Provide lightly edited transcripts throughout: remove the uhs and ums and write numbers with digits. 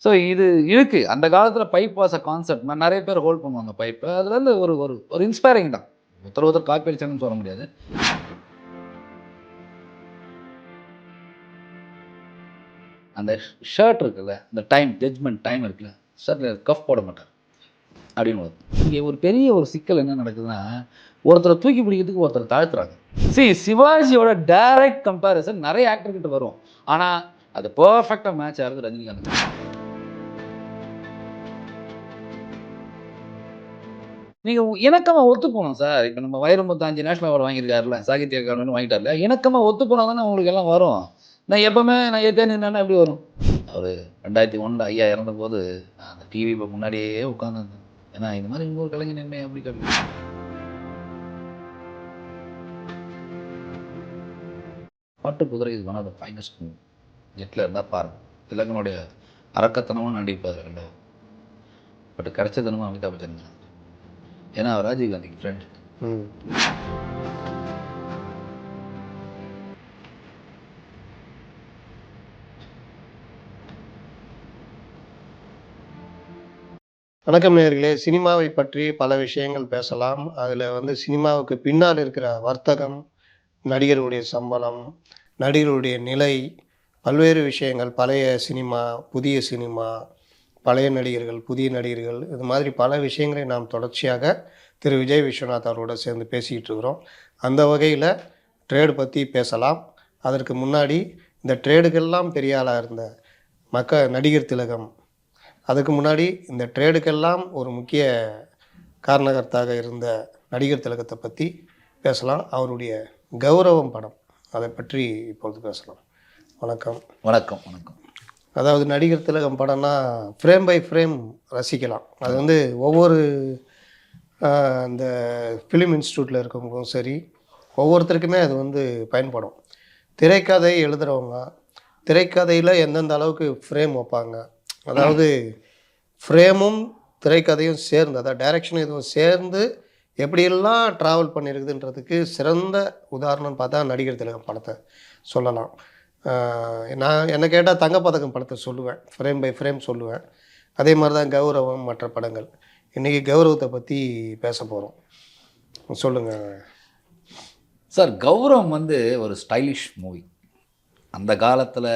So இது இருக்கு. அந்த காலத்தில் பைப் வாஸ் அ கான்செப்ட். நிறைய பேர் ஹோல்ட் பண்ணுவாங்க பைப்பு. அதுலேருந்து ஒரு ஒரு ஒரு இன்ஸ்பைரிங் தான். ஒருத்தர் காப்பி அடிச்சாங்கன்னு சொல்ல முடியாது. அந்த ஷர்ட் இருக்குல்ல, இந்த டைம் ஜட்ஜ்மெண்ட் டைம் இருக்குல்ல, ஷர்ட்டில் கஃப் போட மாட்டார் அப்படின்னு. இங்கே ஒரு பெரிய ஒரு சிக்கல் என்ன நடக்குதுன்னா, ஒருத்தரை தூக்கி பிடிக்கிறதுக்கு ஒருத்தரை தாழ்த்துறாங்க. சிவாஜியோட டைரக்ட் கம்பேரிசன் நிறைய ஆக்டர் கிட்ட வரும். ஆனால் அது பர்ஃபெக்டாக மேட்ச் ஆகிறது ரஜினிகாந்த். நீங்கள் இணக்கமாக ஒத்து போகணும் சார். இப்போ நம்ம வைரமுத்து 5 நேஷனல் அவார்டு வாங்கியிருக்காருல, சாகித்ய அகாடமி வாங்கிட்டார்ல, இணக்கமாக ஒத்து போனால் தானே உங்களுக்கு எல்லாம் வரும். நான் எப்பவுமே நான் எத்தே நின்னா எப்படி வரும்? அவர் 2001 ஐயா இறந்த போது அந்த டிவி இப்போ முன்னாடியே உட்காந்து, ஏன்னா இந்த மாதிரி இன்னொரு கலைஞர் என்ன எப்படி கம்மி. பாட்டு குதிரை இது one of the finest movie. ஜெட்டில் இருந்தால் பாருங்க. திலகனுடைய அரக்கத்தனமும் நடிப்பார் ரெண்டு. பட் கிடைச்சதனமும் அமிதாப் பச்சன். ஏன்னா அவர் ராஜீவ்காந்திக்கு ஃப்ரெண்ட். வணக்கம் நேயர்களே. சினிமாவை பற்றி பல விஷயங்கள் பேசலாம். அதில் சினிமாவுக்கு பின்னால் இருக்கிற வர்த்தகம், நடிகர்களுடைய சம்பளம், நடிகர்களுடைய நிலை, பல்வேறு விஷயங்கள், பழைய சினிமா, புதிய சினிமா, பழைய நடிகர்கள், புதிய நடிகர்கள், இது மாதிரி பல விஷயங்களை நாம் தொடர்ச்சியாக திரு விஜய் விஸ்வநாத் அவரோடு சேர்ந்து பேசிக்கிட்டு இருக்கிறோம். அந்த வகையில் ட்ரேடு பற்றி பேசலாம். அதற்கு முன்னாடி இந்த ட்ரேடுக்கெல்லாம் பெரிய ஆளாக இருந்த நடிகர் திலகம், அதுக்கு முன்னாடி இந்த ட்ரேடுக்கெல்லாம் ஒரு முக்கிய காரணகர்த்தாக இருந்த நடிகர் திலகத்தை பற்றி பேசலாம். அவருடைய கௌரவம் படம், அதை பற்றி இப்பொழுது பேசலாம். வணக்கம். வணக்கம். வணக்கம். அதாவது நடிகர் திலகம் படம்னா ஃப்ரேம் பை ஃப்ரேம் ரசிக்கலாம். அது ஒவ்வொரு அந்த ஃபிலிம் இன்ஸ்டியூட்டில் இருக்கவங்களும் சரி, ஒவ்வொருத்தருக்குமே அது பயன்படும். திரைக்கதை எழுதுகிறவங்க திரைக்கதையில் எந்தெந்த அளவுக்கு ஃப்ரேம் வைப்பாங்க, அதாவது ஃப்ரேமும் திரைக்கதையும் சேர்ந்து, அதாவது டைரக்ஷன் இதுவும் சேர்ந்து எப்படியெல்லாம் ட்ராவல் பண்ணியிருக்குதுன்றதுக்கு சிறந்த உதாரணம்னு பார்த்தா நடிகர் திலகம் படத்தை சொல்லலாம். நான் என்ன கேட்டால் தங்கப்பதக்கம் படத்தை சொல்லுவேன், ஃப்ரேம் பை ஃப்ரேம் சொல்லுவேன். அதே மாதிரி தான் கௌரவம், மற்ற படங்கள். இன்றைக்கி கௌரவத்தை பற்றி பேச போகிறோம். சொல்லுங்கள் சார். கௌரவம் ஒரு ஸ்டைலிஷ் மூவி. அந்த காலத்தில்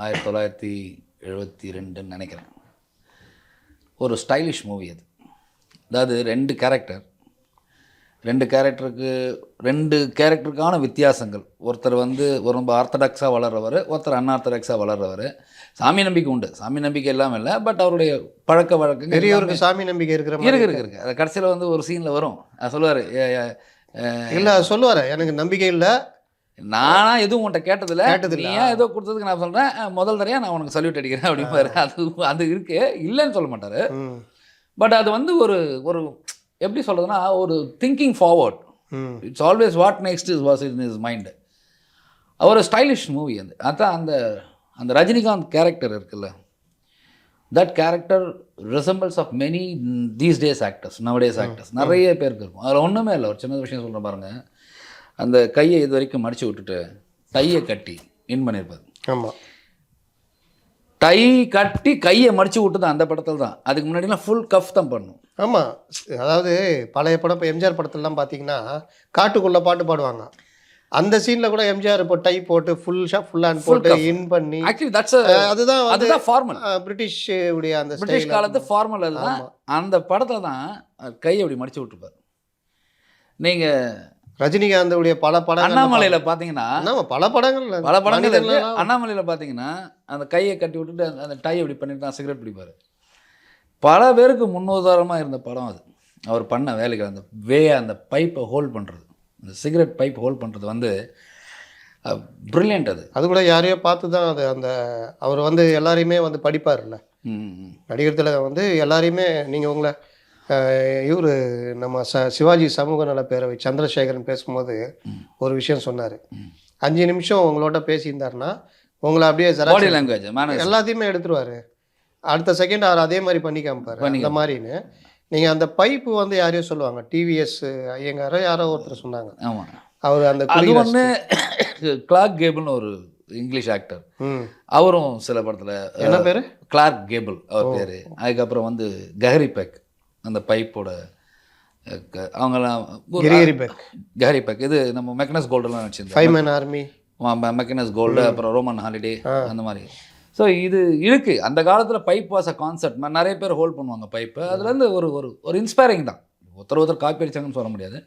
1972 நினைக்கிறேன். ஒரு ஸ்டைலிஷ் மூவி அது. அதாவது ரெண்டு கேரக்டருக்கான வித்தியாசங்கள். ஒருத்தர் ரொம்ப ஆர்த்தடாக்ஸாக வளர்றவர், ஒருத்தர் அன்ஆர்த்தடாக்ஸாக வளர்றவர். சாமி நம்பிக்கை உண்டு, சாமி நம்பிக்கை இல்லாமல் இல்லை, பட் அவருடைய பழக்க வழக்கம் பெரியவருக்கு சாமி நம்பிக்கை இருக்கு. அது கடைசியில் ஒரு சீனில் வரும், சொல்லுவார், இல்லை சொல்லுவார், எனக்கு நம்பிக்கை இல்லை, நானா எதுவும் உன்ட்ட கேட்டதில்லை, ஏன் ஏதோ கொடுத்ததுக்கு நான் சொல்கிறேன், முதல் தரையாக நான் உனக்கு சல்யூட் அடிக்கிறேன் அப்படிம்பாரு. அது இருக்கு, இல்லைன்னு சொல்ல மாட்டார். பட் அது ஒரு ஒரு எப்படி சொல்கிறதுனா, ஒரு thinking forward. It's always what next is was in is mind. ஒரு ஸ்டைலிஷ் மூவி அது. அதான் அந்த அந்த ரஜினிகாந்த் கேரக்டர் இருக்குல்ல, that character resembles of many these days actors, nowadays actors. நிறைய பேருக்கு இருக்கும். அதில் ஒன்றுமே இல்லை. ஒரு சின்ன விஷயம் சொல்கிறேன் பாருங்கள். அந்த கையை இது வரைக்கும் மடித்து விட்டுட்டு டையை கட்டி இன் பண்ணியிருப்பார். ஆமாம், டை கட்டி கையை மடித்து விட்டுது அந்த படத்தில் தான். அதுக்கு முன்னாடிலாம் ஃபுல் கஃப் தான் பண்ணும். ஆமாம், அதாவது பழைய படம் இப்போ எம்ஜிஆர் படத்துலலாம் பார்த்தீங்கன்னா காட்டுக்குள்ளே பாட்டு பாடுவாங்க. அந்த சீனில் கூட எம்ஜிஆர் இப்போ டை போட்டு ஃபுல் ஹேண்ட் போட்டு இன் பண்ணி, அதுதான் ஃபார்மல். பிரிட்டிஷ் உடைய அந்த பிரிட்டிஷ் காலத்து ஃபார்மல். அதுதான் அந்த படத்தில் தான் கையை அப்படி மடித்து விட்டுருப்பார். நீங்கள் ரஜினிகாந்தோடைய பல படங்கள், அண்ணாமலையில் பார்த்தீங்கன்னா, பல படங்கள் அண்ணாமலையில் பார்த்தீங்கன்னா அந்த கையை கட்டி விட்டுட்டு அந்த டை அப்படி பண்ணிட்டு தான் சிகரெட் பிடிப்பார். பல பேருக்கு முன்னுதாரணமாக இருந்த படம் அது. அவர் பண்ண வேலைக்கு அந்த பைப்பை ஹோல்ட் பண்ணுறது, அந்த சிகரெட் பைப் ஹோல்ட் பண்ணுறது ப்ரில்லியன்ட். அது கூட யாரையோ பார்த்து தான் அது. அந்த அவர் எல்லாரையுமே படிப்பார்ல, நடிகர் திலகம் எல்லாரையுமே. நீங்கள் உங்களை இவர் நம்ம சிவாஜி சமூக நல பேரவை சந்திரசேகரன் பேசும்போது ஒரு விஷயம் சொன்னார். 5 நிமிஷம் உங்களோட பேசியிருந்தாருன்னா உங்களை அப்படியே பாடி லாங்குவேஜ் எல்லாத்தையுமே எடுத்துருவார். அடுத்த செகண்ட் அவர் அதே மாதிரி பண்ணி காமிப்பார். அந்த மாதிரின்னு நீங்கள் அந்த பைப்பு யாரையோ சொல்லுவாங்க, டிவிஎஸ் ஐயங்காரோ யாரோ ஒருத்தர் சொன்னாங்க. ஆமாம், அவர் அந்த கிளார்க் கேபிள்னு ஒரு இங்கிலீஷ் ஆக்டர். அவரும் சில படத்தில், என்ன பேர், கிளார்க் கேபிள் அவர் பேர். அதுக்கப்புறம் வந்து கஹரி பேக், அந்த பைப்போட அவங்கெல்லாம் கஹரி பேக். இது நம்ம மெக்கனஸ் கோல்டெல்லாம் வச்சுருந்தோம், 5 Man Army, மெக்கனஸ் கோல்டு, அப்புறம் ரோமன் ஹாலிடே, அந்த மாதிரி. ஸோ இது இருக்கு. அந்த காலத்தில் பைப் வாஸ் அ கான்செப்ட். நிறைய பேர் ஹோல்ட் பண்ணுவாங்க பைப்பை. அதுலேருந்து ஒரு ஒரு ஒரு இன்ஸ்பைரிங் தான். ஒருத்தர் காப்பி அடிச்சாங்கன்னு சொல்ல முடியாது.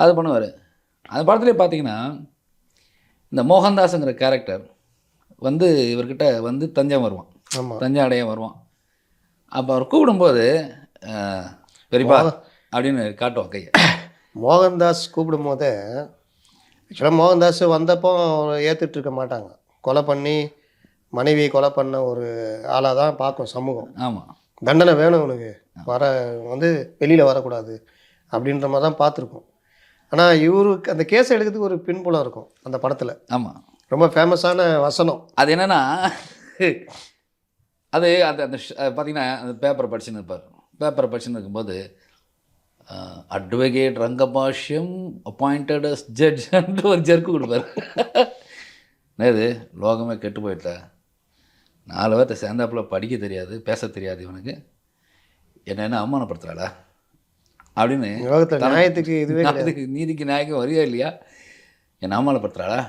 அது பண்ணுவார். அந்த படத்துலேயே பார்த்தீங்கன்னா இந்த மோகன்தாஸுங்கிற கேரக்டர் வந்து இவர்கிட்ட வந்து தஞ்சம் வருவான், தஞ்சாடைய வருவான். அப்போ அவர் கூப்பிடும்போது பெரியப்பா அப்படின்னு காட்டுவான் கையை. மோகன்தாஸ் கூப்பிடும் போதே ஆக்சுவலாக மோகன்தாஸ் வந்தப்போ ஏற்றுட்டு இருக்க மாட்டாங்க. கொலை பண்ணி மனைவியை கொலை பண்ண ஒரு ஆளாக தான் பார்க்கும் சமூகம். ஆமாம், தண்டனை வேணும் உனக்கு, வந்து வெளியில் வரக்கூடாது அப்படின்ற மாதிரி தான் பார்த்துருக்கோம். ஆனால் இவருக்கு அந்த கேஸை எடுக்கிறதுக்கு ஒரு பின்புலம் இருக்கும் அந்த படத்தில். ஆமாம், ரொம்ப ஃபேமஸான வசனம் அது என்னென்னா, அது அந்த அந்த பார்த்தீங்கன்னா அந்த பேப்பரை படிச்சுன்னு இருப்பார். பேப்பரை படிச்சுன்னு இருக்கும்போது advocate Rangabashyam appointed as judge ஒரு ஜெர்க்கு கொடுப்பார். இது லோகமே கெட்டு போயிட்டா, 4 பேர்த்த சேர்ந்தாப்பில் படிக்க தெரியாது, பேச தெரியாது, இவனுக்கு என்ன அவமானப்படுத்துகிறாளா அப்படின்னு. நியாயத்துக்கு இதுவே நீதிக்கு நியாயக்கும் வரியா இல்லையா, என்னை அவமானப்படுத்துகிறாளா,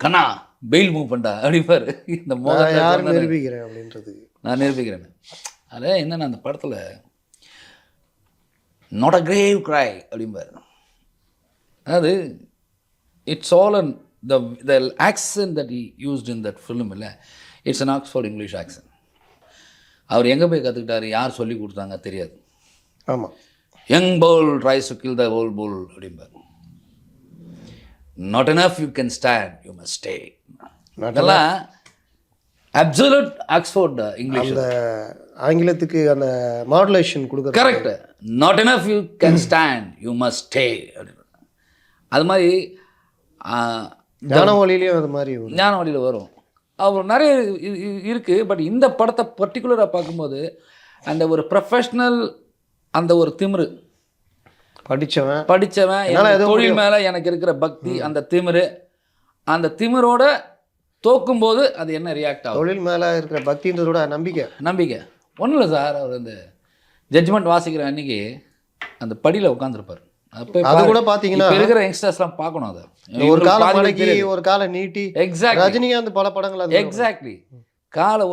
கண்ணா பெயில் மூவ் பண்ணா அப்படிப்பாரு. இந்த யார் நிரூபிக்கிறேன் அப்படின்றது நான் நிரூபிக்கிறேன். அதில் என்னென்ன அந்த படத்தில் நாட் அ கிரேவ் கிரை அப்படிம்பார். அதாவது it's all an the accent that he used in that film இல்லை, it's an Oxford English accent. அவர் எங்கே போய் கற்றுக்கிட்டாரு, யார் சொல்லி கொடுத்தாங்க தெரியாது. ஆமாம், young bull tries to kill the old bull அப்படிம்பார். not enough you can stand, you must stay. அதெல்லாம் அப்சல்யூட் ஆக்ஸ்ஃபோர்ட் இங்கிலீஷ். அந்த ஆங்கிலத்துக்கு அந்த மாடுலேஷன் கொடுக்குற correct. not enough you can stand, you must stay அப்படின்னு. அது மாதிரி ஞான வழியிலையும் அது மாதிரி ஞான வழியில் வரும். அவர் நிறைய இருக்குது. பட் இந்த படத்தை பர்டிகுலராக பார்க்கும்போது அந்த ஒரு ப்ரொஃபஷ்னல், அந்த ஒரு திமிரு, படித்தவன் தொழில் மேலே எனக்கு இருக்கிற பக்தி, அந்த திமிரு, அந்த திமிரோட தோக்கும்போது அது என்ன ரியாக்ட் ஆகும், தொழில் மேலே இருக்கிற பக்தின்றதோட நம்பிக்கை ஒன்றும் இல்லை சார். அவர் அந்த ஜட்ஜ்மெண்ட் வாசிக்கிற அன்னைக்கு அந்த படியில் உட்காந்துருப்பார். அது கூட பார்த்தீங்கன்னா இருக்கிற யங்ஸ்டர்ஸ்லாம் பார்க்கணும். அதை ஒரு காலை மடக்கி ஒரு காலை நீட்டி, எக்ஸாக்ட் ரஜினிகாந்த் பல படங்கள் எக்ஸாக்ட்லி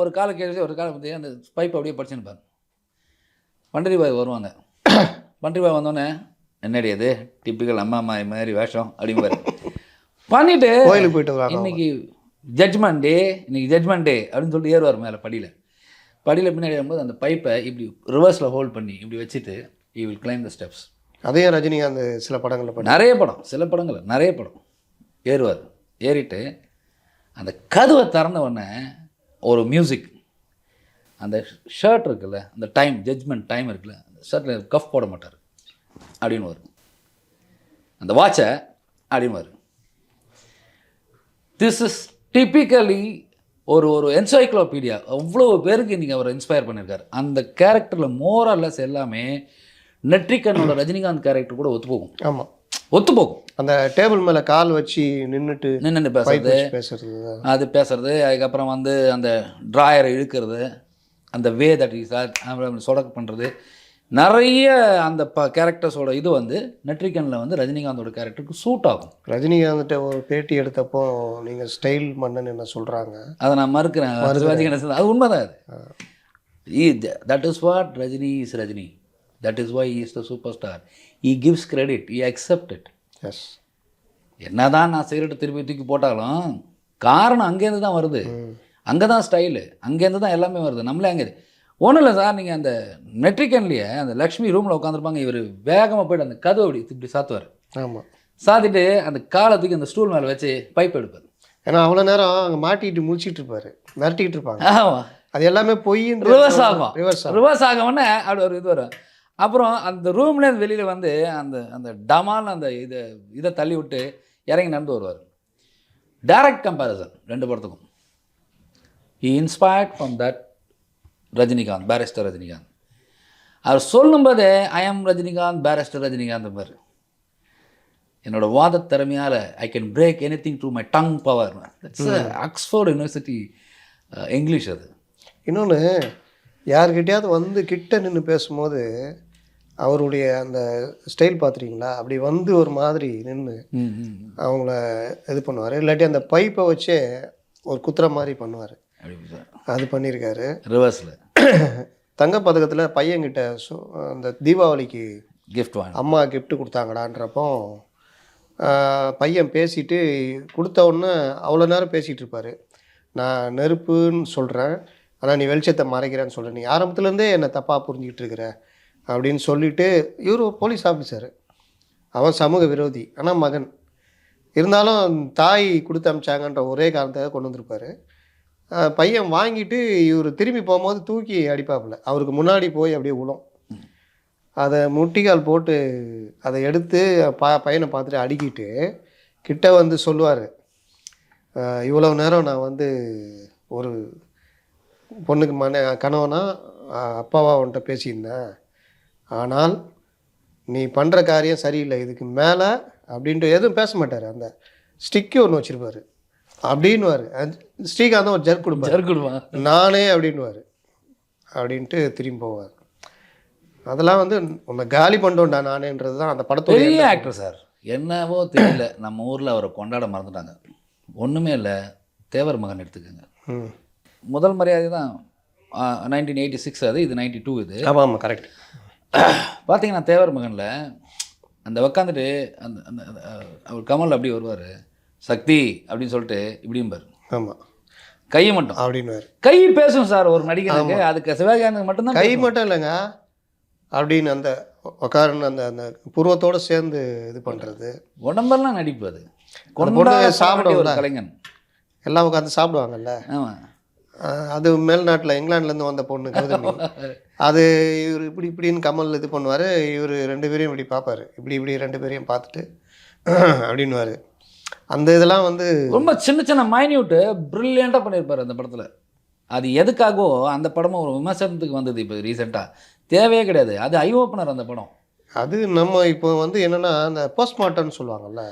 ஒரு காலை கேள்வி ஒரு காலை பற்றி அந்த பைப் அப்படியே படிச்சுன்னு பாரு. பண்டரிபாய் வருவாங்க. பண்டரிபாய் வந்தோடனே என்னடி அது டிப்பிக்கல் அம்மா அம்மா மாதிரி வேஷம் அப்படிம்பாரு. பண்ணிட்டு கோயிலுக்கு போயிட்டு இன்னைக்கு ஜட்ஜ்மெண்ட் டே, இன்னைக்கு ஜட்ஜ்மெண்ட் டே அப்படின்னு சொல்லிட்டு ஏறுவார் மேலே படியில் பின்னாடி வரும்போது அந்த பைப்பை இப்படி ரிவர்ஸில் ஹோல்ட் பண்ணி இப்படி வச்சுட்டு you will claim the steps. அதையும் ரஜினிகாந்த் சில படங்களில் நிறைய படம் ஏறுவார். ஏறிட்டு அந்த கதவை திறந்த உடனே ஒரு மியூசிக், அந்த ஷர்ட் இருக்குல்ல, அந்த டைம் ஜட்ஜ்மெண்ட் டைம் இருக்குல்ல, அந்த ஷர்ட்டில் கஃப் போட மாட்டார் அப்படின்னு வரும். அந்த வாட்சை அப்படின்னு வரும். திஸ் இஸ் டிப்பிக்கலி ஒரு என்சைக்ளோபீடியா. அவ்வளோ பேருக்கு இன்றைக்கி அவர் இன்ஸ்பயர் பண்ணியிருக்காரு. அந்த கேரக்டரில் மோரல்லஸ் எல்லாமே நெட்ரிகனோட ரஜினிகாந்த் கேரக்டர் கூட ஒத்துப்போகும். அந்த டேபிள் மேலே கால் வச்சு நின்றுட்டு பேசுறது, அது பேசுறது, அதுக்கப்புறம் வந்து அந்த ட்ராயரை இழுக்கிறது, அந்த வே தட் இஸ் சொடக்கு பண்ணுறது, நிறைய அந்த கேரக்டர்ஸோட இது வந்து நெட்ரிகனில் வந்து ரஜினிகாந்தோட கேரக்டருக்கு சூட் ஆகும். ரஜினிகாந்த்கிட்ட ஒரு பேட்டி எடுத்தப்போ நீங்கள் ஸ்டைல் மன்னன் என்ன சொல்கிறாங்க, அதை நான் மறுக்கிறேன். அது உண்மைதான். அது that is what Rajini is Rajini. That is why he is the superstar. He gives credit. He accepts it. Yes. என்னதான் நான் சிகரெட்டு திருப்பி தூக்கி போட்டாலும் காரணம் அங்கேருந்து தான் வருது. அங்கே தான் ஸ்டைலு, அங்கேருந்து தான் எல்லாமே வருது. நம்மளே அங்கே ஒன்றும் இல்லை சார். நீங்கள் அந்த நெட்ரிகன்லேயே அந்த லக்ஷ்மி ரூமில் உட்காந்துருப்பாங்க. இவர் வேகமாக போய்ட்டு அந்த கதவை இப்படி சாத்துவார். ஆமாம், சாத்திட்டு அந்த காலத்துக்கு அந்த ஸ்டூல் மேலே வச்சு பைப் எடுப்பார். ஏன்னா அவ்வளோ நேரம் அங்கே மாட்டிக்கிட்டு முடிச்சிட்டு இருப்பார், மிரட்டிக்கிட்டு இருப்பாங்க. ஆமாம், அது எல்லாமே போய் ரிவர்ஸ் ஆகும்னே அப்படி ஒரு இது வரும். அப்புறம் அந்த ரூம்லேருந்து வெளியில் வந்து அந்த அந்த டமால் அந்த இதை தள்ளி விட்டு இறங்கி நடந்து வருவார். டைரக்ட் கம்பேரிசன் ரெண்டு படத்துக்கும். He inspired from that Rajinikanth, barrister Rajinikanth. அவர் சொல்லும்போதே I am Rajinikanth, barrister Rajinikanth பாரு. என்னோட வாத திறமையால் I can break any thing through my tongue power. Oxford university English. அது இன்னொன்று, யார்கிட்டயாவது வந்து கிட்ட நின்று பேசும்போது அவருடைய அந்த ஸ்டைல் பார்த்துருக்கீங்களா? அப்படி வந்து ஒரு மாதிரி நின்று அவங்கள இது பண்ணுவார். இல்லாட்டி அந்த பைப்பை வச்சே ஒரு குத்துற மாதிரி பண்ணுவார். அது பண்ணியிருக்காரு. ரிவர்ஸில் தங்கப்பதக்கத்தில் பையன்கிட்ட அந்த தீபாவளிக்கு கிஃப்ட் வாங்க அம்மா கிஃப்ட் கொடுத்தாங்கடான்றப்போ பையன் பேசிட்டு கொடுத்த உடனே அவ்வளோ நேரம் பேசிகிட்டு இருப்பார். நான் நெருப்புன்னு சொல்கிறேன், ஆனால் நீ வெளிச்சத்தை மறைக்கிறேன்னு சொல்கிறேன், நீ ஆரம்பத்துலேருந்தே என்னை தப்பாக புரிஞ்சிக்கிட்டு இருக்கிற அப்படின்னு சொல்லிவிட்டு, இவர் போலீஸ் ஆஃபீஸர், அவன் சமூக விரோதி, ஆனால் மகன் இருந்தாலும் தாய் கொடுத்து அமிச்சாங்கன்ற ஒரே காரணத்தை கொண்டு வந்திருப்பார். பையன் வாங்கிட்டு இவர் திரும்பி போகும்போது தூக்கி அடிப்பாப்புல, அவருக்கு முன்னாடி போய் அப்படியே விழும். அதை முட்டிக்கால் போட்டு அதை எடுத்து பையனை பார்த்துட்டு அடிக்கிட்டு கிட்ட வந்து சொல்லுவார், இவ்வளவு நேரம் நான் வந்து ஒரு பொண்ணுக்கு கணவனா அப்பாவா அவன்கிட்ட பேசியிருந்தேன், ஆனால் நீ பண்ணுற காரியம் சரியில்லை, இதுக்கு மேலே அப்படின்ட்டு எதுவும் பேச மாட்டார். அந்த ஸ்டிக்கு ஒன்று வச்சுருப்பார், அப்படின்னுவார். ஸ்ரீகாந்த் ஒரு ஜர்க் கொடுப்பார், நானே அப்படின்வார், அப்படின்ட்டு திரும்பி போவார். அதெல்லாம் வந்து உன்னை காலி பண்ணிட்டோம்டா நானேன்றது தான் அந்த படத்தோட பெரிய ஆக்டர் சார். என்னவோ தெரியல, நம்ம ஊரில் அவரை கொண்டாட மறந்துட்டாங்க. ஒன்றுமே இல்லை, தேவர் மகன் எடுத்துக்கோங்க. முதல் மரியாதை தான் 1986, அது இது 92. இது ஆமாம் ஆமாம் கரெக்ட். பார்த்தீங்கன்னா தேவர் மகனில் அந்த உக்காந்துட்டு அந்த அந்த அவர் கமல் அப்படி வருவார், சக்தி அப்படின்னு சொல்லிட்டு இப்படிம்பார். ஆமாம், கையை மட்டும் அப்படின்னு கை பேசும் சார் ஒரு நடிகனுக்கு. அதுக்கு சிவகாமிக்கு மட்டும்தான் கை மட்டும் இல்லைங்க, அப்படின்னு அந்த உக்காருன்னு அந்த அந்த புருவத்தோடு சேர்ந்து இது பண்ணுறது. உடம்பெல்லாம் நடிப்பு. அது சாப்பிட ஒரு கலைஞன் எல்லாம் உட்காந்து சாப்பிடுவாங்கல்ல. ஆமாம், அது மேல்நாட்டில் இங்கிலாந்துலேருந்து வந்த பொண்ணு கௌதமி. அது இவர் இப்படி இப்படின்னு கமல் இது பண்ணுவார், இவர் ரெண்டு பேரையும் இப்படி பார்ப்பார், இப்படி இப்படி ரெண்டு பேரையும் பார்த்துட்டு அப்படின்வார். அந்த இதெல்லாம் வந்து ரொம்ப சின்ன சின்ன மைன்யூட்டு ப்ரில்லியண்ட்டாக பண்ணியிருப்பார் அந்த படத்தில். அது எதுக்காகவோ அந்த படமும் ஒரு விமர்சனத்துக்கு வந்தது இப்போ ரீசெண்டாக, தேவையே கிடையாது. அது ஐ ஓப்பனர் அந்த படம். அது நம்ம இப்போ வந்து என்னென்னா அந்த போஸ்ட்மார்ட்டம்னு சொல்லுவாங்கல்ல,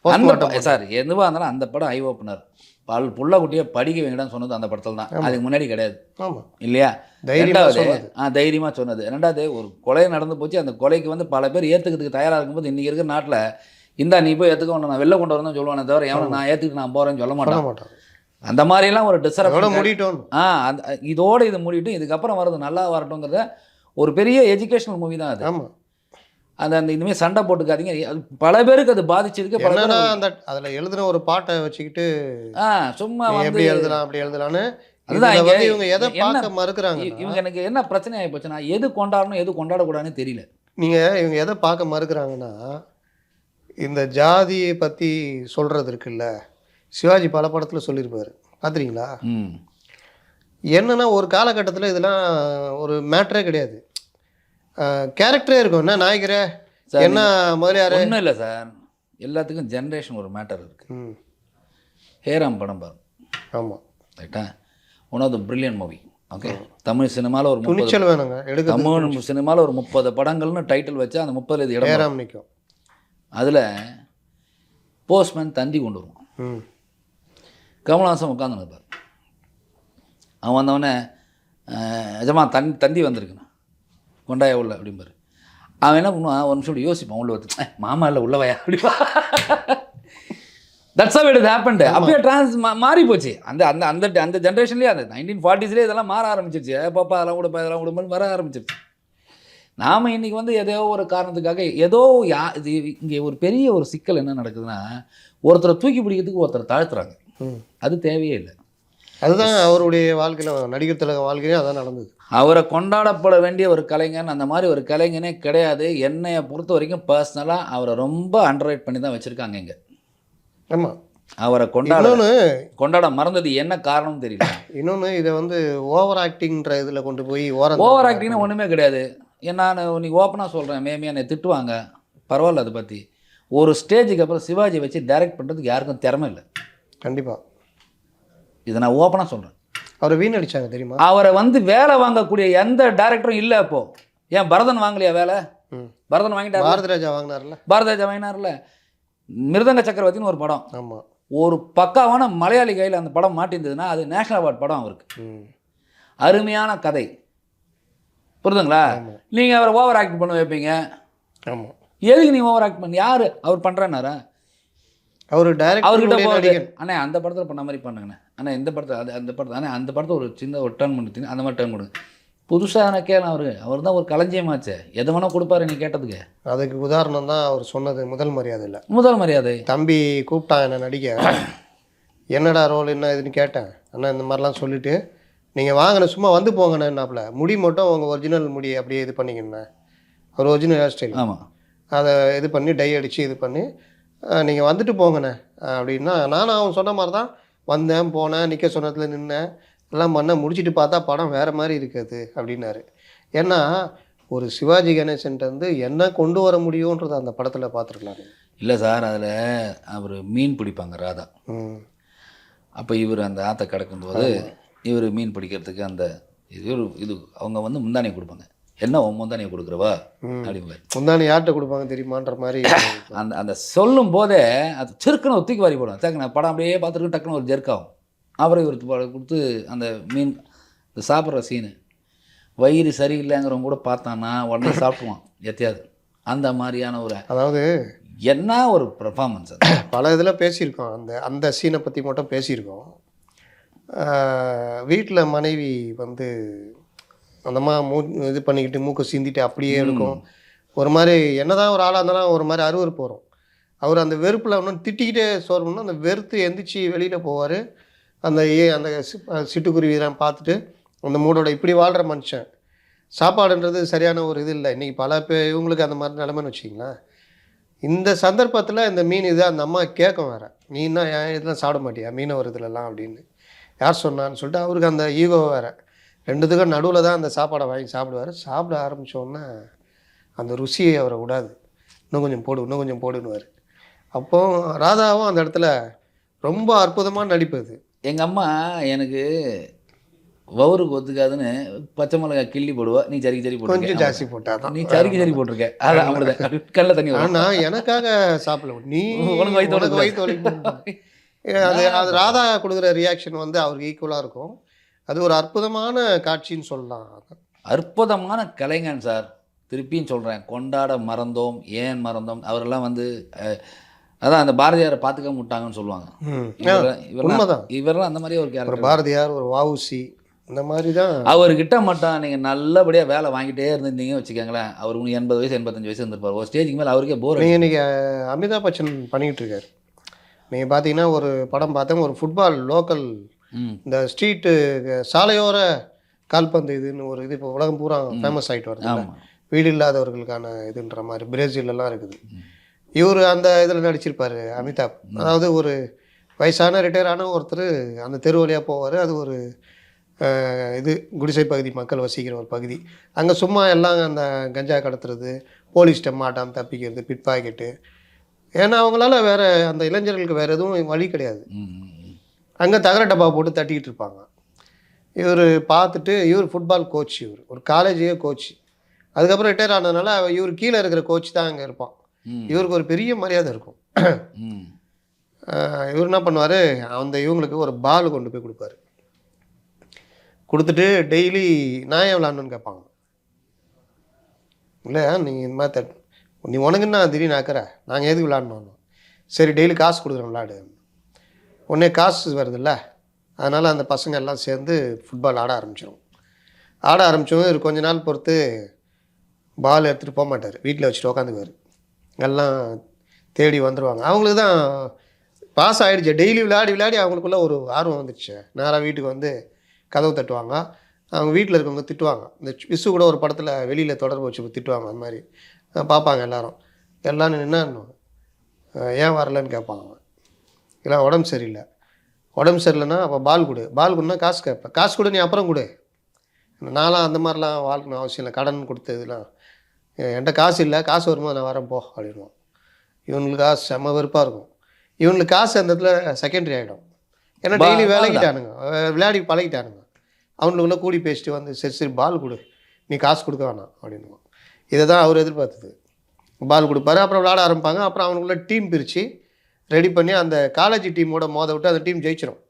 அந்த சார் எதுவாக இருந்தாலும் அந்த படம் ஐ ஓப்பனர். புள்ள குட்டியை படிக்க வைங்கடான்னு சொன்னது அந்த படத்தில் தான், அதுக்கு முன்னாடி கிடையாது. ஆமாம் இல்லையா? ரெண்டாவது தைரியமாக சொன்னது. ரெண்டாவது ஒரு கொலை நடந்து போச்சு, அந்த கொலைக்கு வந்து பல பேர் ஏற்றுக்கிறதுக்கு தயாராக இருக்கும்போது இன்றைக்கி இருக்கிற நாட்டில் இந்தா நீ போய் ஏற்றுக்க நான் வெளில கொண்டு வரணும் சொல்லுவானே தவிர எவனை நான் ஏற்றுக்கிட்டு நான் போகிறேன்னு சொல்ல மாட்டேன். அந்த மாதிரிலாம் ஒரு டிஸ்டர்பன்ஸ் மூடிட்டோம். அந்த இதோடு இது மூடிட்டு இதுக்கப்புறம் வர்றது நல்லா வரட்டுங்கிறத ஒரு பெரிய எஜுகேஷனல் மூவி தான் அது. ஆமாம், அந்த அந்த இனிமேல் சண்டை போட்டுக்காதீங்க. அது பல பேருக்கு அது பாதிச்சதுக்கு பல பேர் அந்த அதில் எழுதுன ஒரு பாட்டை வச்சுக்கிட்டு சும்மா எப்படி எழுதலாம் அப்படி எழுதலான்னு. அதுதான் இவங்க எதை பார்க்க மறுக்கிறாங்க. இவங்க எனக்கு என்ன பிரச்சனை ஆகி போச்சுன்னா எது கொண்டாடணும் எது கொண்டாடக்கூடாதுன்னு தெரியல. நீங்கள் இவங்க எதை பார்க்க மறுக்கிறாங்கன்னா, இந்த ஜாதியை பற்றி சொல்கிறது இருக்குல்ல, சிவாஜி பல படத்தில் சொல்லியிருப்பார், பார்த்துறீங்களா? என்னன்னா ஒரு காலகட்டத்தில் இதெல்லாம் ஒரு மேட்டரே கிடையாது, கேரக்டரே இருக்கும். என்ன நாயகரே, என்ன முதலியார், ஒன்றும் இல்லை சார். எல்லாத்துக்கும் ஜென்ரேஷன் ஒரு மேட்டர் இருக்குது. ஹேராம் படம் பாரு. ஆமாம் ரைட்டா, one of the brilliant movie. Okay, Tamil சினிமாவில் ஒரு துணிச்சல் வேணுங்க எடுக்க. தமிழ் சினிமாவில் ஒரு 30 படங்கள்னு டைட்டில் வச்சா அந்த 30 இது இடம் ஹேராம் நிற்கும். அதில் போஸ்ட்மேன் தந்தி கொண்டு வருவான், கமல்ஹாசன் உட்காந்துன்னு இருப்பார். அவன் வந்தவொடனே எஜமா தந்தி வந்திருக்குண்ணா கொண்டாயா உள்ள அப்படிம்பாரு. அவன் என்ன பண்ணுவான், ஒரு நிமிஷம் யோசிப்பான், உள்ள வந்து மாமா இல்லை உள்ளவையா அப்படிப்பா. That's how it is happened. அப்படியே மாறி போச்சு. அந்த அந்த அந்த அந்த ஜென்ரேஷன்லேயே அந்த 1940s இதெல்லாம் மாற ஆரம்பிச்சிருச்சு. பாப்பா அதெல்லாம் கூட இதெல்லாம் கூட வர ஆரம்பிச்சிருச்சு. நாம் இன்றைக்கி வந்து ஏதோ ஒரு காரணத்துக்காக ஏதோ இது இங்கே ஒரு பெரிய ஒரு சிக்கல் என்ன நடக்குதுன்னா, ஒருத்தரை தூக்கி பிடிக்கிறதுக்கு ஒருத்தரை தாழ்த்துறாங்க. அது தேவையே இல்லை. அதுதான் அவருடைய வாழ்க்கையில், நடிகர் திலக வாழ்க்கையிலே அதான் நடந்தது. அவரை கொண்டாடப்பட வேண்டிய ஒரு கலைஞன் அந்த மாதிரி ஒரு கலைஞனே கிடையாது. என்னையை பொறுத்த வரைக்கும் பர்சனலாக அவரை ரொம்ப அண்டர்ரைட் பண்ணி தான் வச்சுருக்காங்க இங்கே. ஆமாம், அவரை கொண்டாட மறந்தது என்ன காரணம் தெரியல. இன்னொன்று, இதை வந்து ஓவர் ஆக்டிங்ன்ற இதில் கொண்டு போய் ஓவர் ஆக்டிங்னு ஒன்றுமே கிடையாது. நான் இன்னைக்கு ஓப்பனாக சொல்கிறேன், மேமே என்னை திட்டுவாங்க, பரவாயில்ல. அதை பற்றி ஒரு ஸ்டேஜுக்கு அப்புறம் சிவாஜி வச்சு டைரக்ட் பண்ணுறதுக்கு யாருக்கும் திறமை இல்லை. கண்டிப்பாக இதை நான் ஓப்பனாக சொல்கிறேன். அவரை வீணடிச்சாங்க தெரியுமா? அவரை வந்து வேலை வாங்கக்கூடிய எந்த டைரக்டரும் இல்லை. அப்போ ஏன் பரதன் வாங்கலையா வேலை? பரதன் வாங்கிட்டார். பாரதிராஜா வாங்கினார்ல. பாரதிராஜா வாங்கினார்ல. மிருதங்க சக்கரவர்த்தின்னு ஒரு படம். ஆமாம், ஒரு பக்காவான மலையாளி கையில் அந்த படம் மாட்டிருந்ததுன்னா அது நேஷனல் அவார்ட் படம் அவருக்கு. அருமையான கதை, புரியுதுங்களா? நீங்கள் அவரை ஓவர் ஆக்ட் பண்ண வைப்பீங்க. ஆமாம். எதுக்கு நீங்கள் ஓவர் ஆக்ட் பண்ண? யார் அவர் பண்ணுறானாரா? அவர் டைரக்ட் அவர்கிட்ட போகுது, அண்ணே அந்த படத்தில் பண்ண மாதிரி பண்ணுங்கண்ணே, அண்ணா இந்த படத்தை அந்த படத்தை, அண்ணே அந்த படத்தை ஒரு சின்ன ஒரு டர்ன் பண்ணிட்டீங்க, அந்த மாதிரி டர்ன் கொடுங்க. புதுசாக கேட்கலாம். அவர் தான் ஒரு களஞ்சியமாச்சே, எதை வேணால் கொடுப்பாரு நீ கேட்டதுக்கு. அதுக்கு உதாரணம் தான் அவர் சொன்னது முதல் மரியாதை இல்லை. முதல் மரியாதை தம்பி கூப்பிட்டான் என்ன நடிக்க, என்னடா ரோல் என்ன இதுன்னு கேட்டேன். அண்ணா இந்த மாதிரிலாம் சொல்லிவிட்டு நீங்கள் வாங்கின சும்மா வந்து போங்கண்ணாப்புல, முடி மட்டும் உங்கள் ஒரிஜினல் முடி அப்படியே இது பண்ணிக்கண்ணே, அவர் ஒரிஜினல் ஹேர் ஸ்டைல். ஆமாம், அதை இது பண்ணி டை அடித்து இது பண்ணி நீங்கள் வந்துட்டு போங்கண்ணே அப்படின்னா, நானும் அவன் சொன்ன மாதிரி தான் வந்தேன், போனேன், நிற்க சொன்னதில் நின்னேன், எல்லாம் பண்ண முடிச்சுட்டு பார்த்தா படம் வேறு மாதிரி இருக்குது அப்படின்னாரு. ஏன்னா ஒரு சிவாஜி கணேசன்ட்டு வந்து என்ன கொண்டு வர முடியுன்றது அந்த படத்தில் பார்த்துருக்கலாம். இல்லை சார், அதில் அவர் மீன் பிடிப்பாங்க ராதா. அப்போ இவர் அந்த ஆற்றை கிடக்கும்போது இவர் மீன் பிடிக்கிறதுக்கு அந்த இது அவங்க வந்து முந்தானியை கொடுப்பாங்க. என்ன முந்தானியை கொடுக்குறவா அப்படிம்பாரு. முந்தானி யார்கிட்ட கொடுப்பாங்க தெரியுமான்ற மாதிரி அந்த சொல்லும் போதே அது செருக்குன்னு ஒரு தூக்கி வாரி போடும். டக்குன்னு படம் அப்படியே பார்த்துருக்கு, டக்குன்னு ஒரு ஜெர்க்காகும். அப்புறம் இவர் கொடுத்து அந்த மீன் இந்த சாப்பிட்ற சீனு, வயிறு சரியில்லைங்கிறவங்க கூட பார்த்தான்னா உடனே சாப்பிடுவான் எத்தையாது. அந்த மாதிரியான ஒரு, அதாவது என்ன ஒரு பெர்ஃபார்மன்ஸ். அது பல இதில் பேசியிருக்கோம், அந்த சீனை பற்றி மட்டும் பேசியிருக்கோம். வீட்டில் மனைவி வந்து அந்தம்மா இது பண்ணிக்கிட்டு மூக்கை சிந்திட்டு அப்படியே இருக்கும். ஒரு மாதிரி என்னதான் ஒரு ஆளாக இருந்தாலும் ஒரு மாதிரி அருவருப்பு வரும். அவர் அந்த வெறுப்பில் ஒன்றும் திட்டிக்கிட்டே சோர்வுன்னா அந்த வெறுத்து எந்திரிச்சு வெளியில் போவார். அந்த அந்த சிட்டுக்குருவிதான் பார்த்துட்டு அந்த மூடோட இப்படி வாழ்கிற மனுஷன். சாப்பாடுன்றது சரியான ஒரு இது இல்லை. இன்றைக்கி பல இவங்களுக்கு அந்த மாதிரி நிலைமைன்னு வச்சிங்களேன். இந்த சந்தர்ப்பத்தில் இந்த மீன் இது அந்த அம்மா கேட்கும் வேறு, நீன்னா ஏன் இதெல்லாம் சாப்பிட மாட்டியா மீனை வருதுலலாம் அப்படின்னு யார் சொன்னான்னு சொல்லிட்டு அவருக்கு அந்த ஈகோ வேறு. ரெண்டுத்துக்கும் நடுவில் தான் அந்த சாப்பாடை வாங்கி சாப்பிடுவார். சாப்பிட ஆரம்பித்தோன்னே அந்த ருசியை அவரை விடாது. இன்னும் கொஞ்சம் போடு, இன்னும் கொஞ்சம் போடுன்னுவார். அப்போது ராதாவும் அந்த இடத்துல ரொம்ப அற்புதமாக நடிப்பது. எங்கள் அம்மா எனக்கு வவுருக்கு ஒத்துக்காதுன்னு பச்சை மிளகாய் கிள்ளி போடுவா, நீ சரிக்கு சரி போட்டு கொஞ்சம் ஜாஸ்தி போட்டாதான் நீ சரிக்கு சரி போட்டிருக்க, அதான் அப்படிதான் கல்ல தண்ணி. ஆனால் எனக்காக சாப்பிடல, நீ உனக்கு வயிற்று அது ராதா கொடுக்குற ரியாக்ஷன் வந்து அவருக்கு ஈக்குவலாக இருக்கும். அது ஒரு அற்புதமான காட்சின்னு சொல்லலாம். அற்புதமான கலைஞன் சார். திருப்பியும் சொல்கிறேன், கொண்டாட மறந்தோம், ஏன் மறந்தோம். அவரெல்லாம் வந்து அதான் அந்த பாரதியாரை பார்த்துக்க முட்டாங்கன்னு சொல்லுவாங்க. இவரெல்லாம் அந்த மாதிரி ஒரு கேரக்டர். பாரதியார், ஒரு வஉசி, இந்த மாதிரி தான். அவர்கிட்ட மட்டும் நீங்கள் நல்லபடியாக வேலை வாங்கிட்டே இருந்திருந்தீங்க வச்சுக்கோங்களேன், அவர் 80 வயசு 85 வயசு இருந்திருப்பார். ஒரு ஸ்டேஜுக்கு மேலே அவருக்கே போர். நீங்கள் இன்றைக்கி அமிதாப் பச்சன் பண்ணிக்கிட்டு இருக்காரு. நீங்கள் பார்த்தீங்கன்னா ஒரு படம் பார்த்தேன், ஒரு ஃபுட்பால் லோக்கல் இந்த ஸ்ட்ரீட்டு சாலையோர கால்பந்து இதுன்னு ஒரு இது இப்போ உலகம் பூரா ஃபேமஸ் ஆகிட்டு வருது. வீடு இல்லாதவர்களுக்கான இதுன்ற மாதிரி பிரேசிலெலாம் இருக்குது. இவர் அந்த இதில் நடிச்சிருப்பார் அமிதாப். அதாவது ஒரு வயசான ரிட்டையர் ஆன ஒருத்தர் அந்த தெரு வழியாக போவார். அது ஒரு இது குடிசை பகுதி, மக்கள் வசிக்கிற ஒரு பகுதி. அங்கே சும்மா எல்லாம் அந்த கஞ்சா கடத்துறது, போலீஸ்கிட்ட மாட்டாமல் தப்பிக்கிறது, பிட் பாக்கெட்டு. ஏன்னா அவங்களால வேறு அந்த இளைஞர்களுக்கு வேறு எதுவும் வழி கிடையாது. அங்கே தகர டப்பா போட்டு தட்டிக்கிட்டு இருப்பாங்க. இவர் பார்த்துட்டு, இவர் ஃபுட்பால் கோச், இவர் ஒரு காலேஜே கோச். அதுக்கப்புறம் ரிட்டையர் ஆனதுனால இவர் கீழே இருக்கிற கோச் தான் அங்கே இருப்பான். இவருக்கு ஒரு பெரிய மரியாதை இருக்கும். இவர் என்ன பண்ணுவார், அந்த இவங்களுக்கு ஒரு பால் கொண்டு போய் கொடுப்பாரு. கொடுத்துட்டு டெய்லி நான் ஏன் விளாட்ணுன்னு கேட்பாங்க. இல்லை நீங்கள் இந்த மாதிரி நீ உனக்குன்னா திடீர்னு ஆக்கிற, நாங்கள் எதுக்கு விளாட்ணும். சரி டெய்லி காசு கொடுக்குறோம் விளாடு. உடனே காசு வருதுல்ல, அதனால் அந்த பசங்க எல்லாம் சேர்ந்து ஃபுட்பால் ஆட ஆரம்பிச்சிடும். ஆட ஆரம்பித்தவங்க ஒரு கொஞ்ச நாள் பொறுத்து பால் எடுத்துகிட்டு போக மாட்டார், வீட்டில் வச்சுட்டு உக்காந்துக்குவார். எல்லாம் தேடி வந்துடுவாங்க. அவங்களுக்கு தான் பாஸ் ஆகிடுச்சு. டெய்லி விளையாடி விளையாடி அவங்களுக்குள்ள ஒரு ஆர்வம் வந்துடுச்சு. நேராக வீட்டுக்கு வந்து கதவு தட்டுவாங்க. அவங்க வீட்டில் இருக்கவங்க திட்டுவாங்க. இந்த விசு கூட ஒரு படத்தில் வெளியில் தொடர்பு வச்சு திட்டுவாங்க. அந்த மாதிரி பார்ப்பாங்க எல்லோரும். எல்லாம் நின்று ஏன் வரலன்னு கேட்பாங்க. இல்லை உடம்பு சரியில்லை. உடம்பு சரியில்லைன்னா அப்போ பால் கொடு, பால் கொடுனா காசு கேட்பேன். காசு கொடு, நீ அப்புறம் கொடு. நான்லாம் அந்த மாதிரிலாம் வாழ்க்கணும் அவசியம் இல்லை. கடன் கொடுத்து இதெல்லாம் என்கிட்ட காசு இல்லை, காசு வரும்போது நான் வரேன் போ அப்படின்வோம். இவங்களுக்கு காசு செம்ம வெறுப்பாக இருக்கும். இவங்களுக்கு காசு அந்த இடத்துல செகண்டரி ஆகிடும். ஏன்னா டெய்லி வேலைக்கிட்டானுங்க, விளையாடி பழகிட்டானுங்க. அவங்களுக்குள்ளே கூடி பேசிட்டு வந்து சரி சரி பால் கொடு, நீ காசு கொடுக்க வேணாம் அப்படின்வோம். இதை தான் அவர் எதிர்பார்த்தது. பால் கொடுப்பாரு, அப்புறம் விளையாட ஆரம்பிப்பாங்க. அப்புறம் அவங்களுக்குள்ள டீம் பிரித்து ரெடி பண்ணி அந்த காலேஜ் டீமோட மோத விட்டு அந்த டீம் ஜெயிச்சிடும்.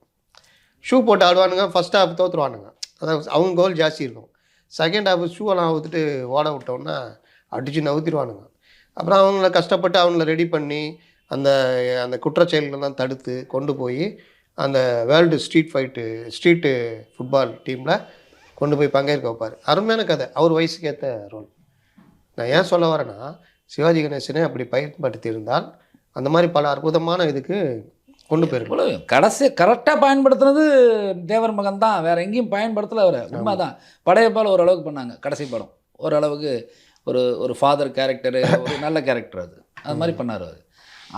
ஷூ போட்டு ஆடுவானுங்க, ஃபஸ்ட் ஹாஃப் தோற்றுருவானுங்க. அதாவது அவங்க கோல் ஜாஸ்தி இருக்கும். செகண்ட் ஹாஃப் ஷூவெல்லாம் அவுத்துட்டு ஓட விட்டோன்னா அடித்து நவுத்திடுவானுங்க. அப்புறம் அவங்கள கஷ்டப்பட்டு அவங்கள ரெடி பண்ணி அந்த அந்த குற்றச்செயல்களெல்லாம் தடுத்து கொண்டு போய் அந்த வேர்ல்டு ஸ்ட்ரீட்டு ஃபுட்பால் டீமில் கொண்டு போய் பங்கேற்க வைப்பார். அருமையான கதை. அவர் வயசுக்கு ஏற்ற ரோல். நான் ஏன் சொல்ல வரேன்னா, சிவாஜி கணேசனே அப்படி பயன்படுத்தி இருந்தால் அந்த மாதிரி பல அற்புதமான இதுக்கு கொண்டு போயிருக்கோம். கடைசி கரெக்டாக பயன்படுத்துனது தேவர் மகன் தான், வேற எங்கேயும் பயன்படுத்தலை அவரை. உண்மைதான். படையப்பால் ஓரளவுக்கு பண்ணாங்க, கடைசி படம் ஓரளவுக்கு ஒரு ஃபாதர் கேரக்டரு, ஒரு நல்ல கேரக்டர் அது மாதிரி பண்ணார் அவர்.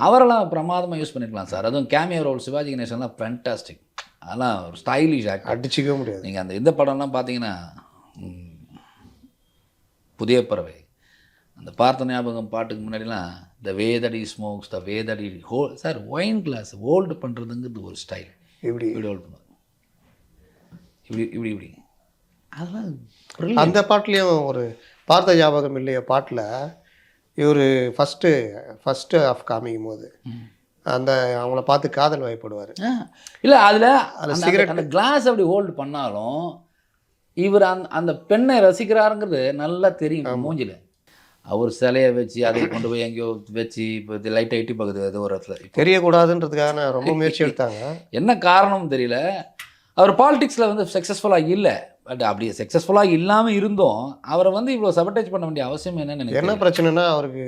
அவரெல்லாம் பிரமாதமாக யூஸ் பண்ணிக்கலாம் சார். அதுவும் கேமியோ ரோல் சிவாஜி கணேசன்லாம் ஃபேன்டாஸ்டிக். அதெல்லாம் ஒரு ஸ்டைலிஷ் ஆக்ட், அடிச்சிக்கவே முடியாது. நீங்கள் இந்த படம்லாம் பார்த்தீங்கன்னா, புதிய பறவை, அந்த பார்த்த ஞாபகம் பாட்டுக்கு முன்னாடிலாம் the way that he smokes, the way that he சார் ஒயின் கிளாஸ் ஹோல்டு பண்ணுறதுங்கிறது ஒரு ஸ்டைல். இப்படி ஹோல்டு பண்ணுவாங்க, இப்படி அதெல்லாம் அந்த பாட்டுலேயும் ஒரு பார்த்த ஞாபகம் இல்லையா பாட்டில் இவர் ஃபஸ்ட்டு ஆஃப் காமிக்கும் போது அந்த அவங்கள பார்த்து காதல் வயப்படுவார். இல்லை அதில் சிகரெட் அந்த கிளாஸ் அப்படி ஹோல்டு பண்ணாலும் இவர் அந்த பெண்ணை ரசிக்கிறாருங்கிறது நல்லா தெரியும் மூஞ்சில். அவர் சிலையை வச்சு அதை கொண்டு போய் எங்கேயோ வச்சு இப்போ லைட்டாக எட்டி பார்க்குது ஏதோ ஒரு இடத்துல தெரியக்கூடாதுன்றதுக்காக ரொம்ப முயற்சி எடுத்தாங்க. என்ன காரணம்னு தெரியல. அவர் பாலிடிக்ஸில் சக்ஸஸ்ஃபுல்லாக இல்லை. பட் அப்படி சக்ஸஸ்ஃபுல்லாக இல்லாமல் இருந்தோம் அவரை இவ்வளோ சபர்டைஸ் பண்ண வேண்டிய அவசியம் என்னன்னு என்ன பிரச்சனைனா, அவருக்கு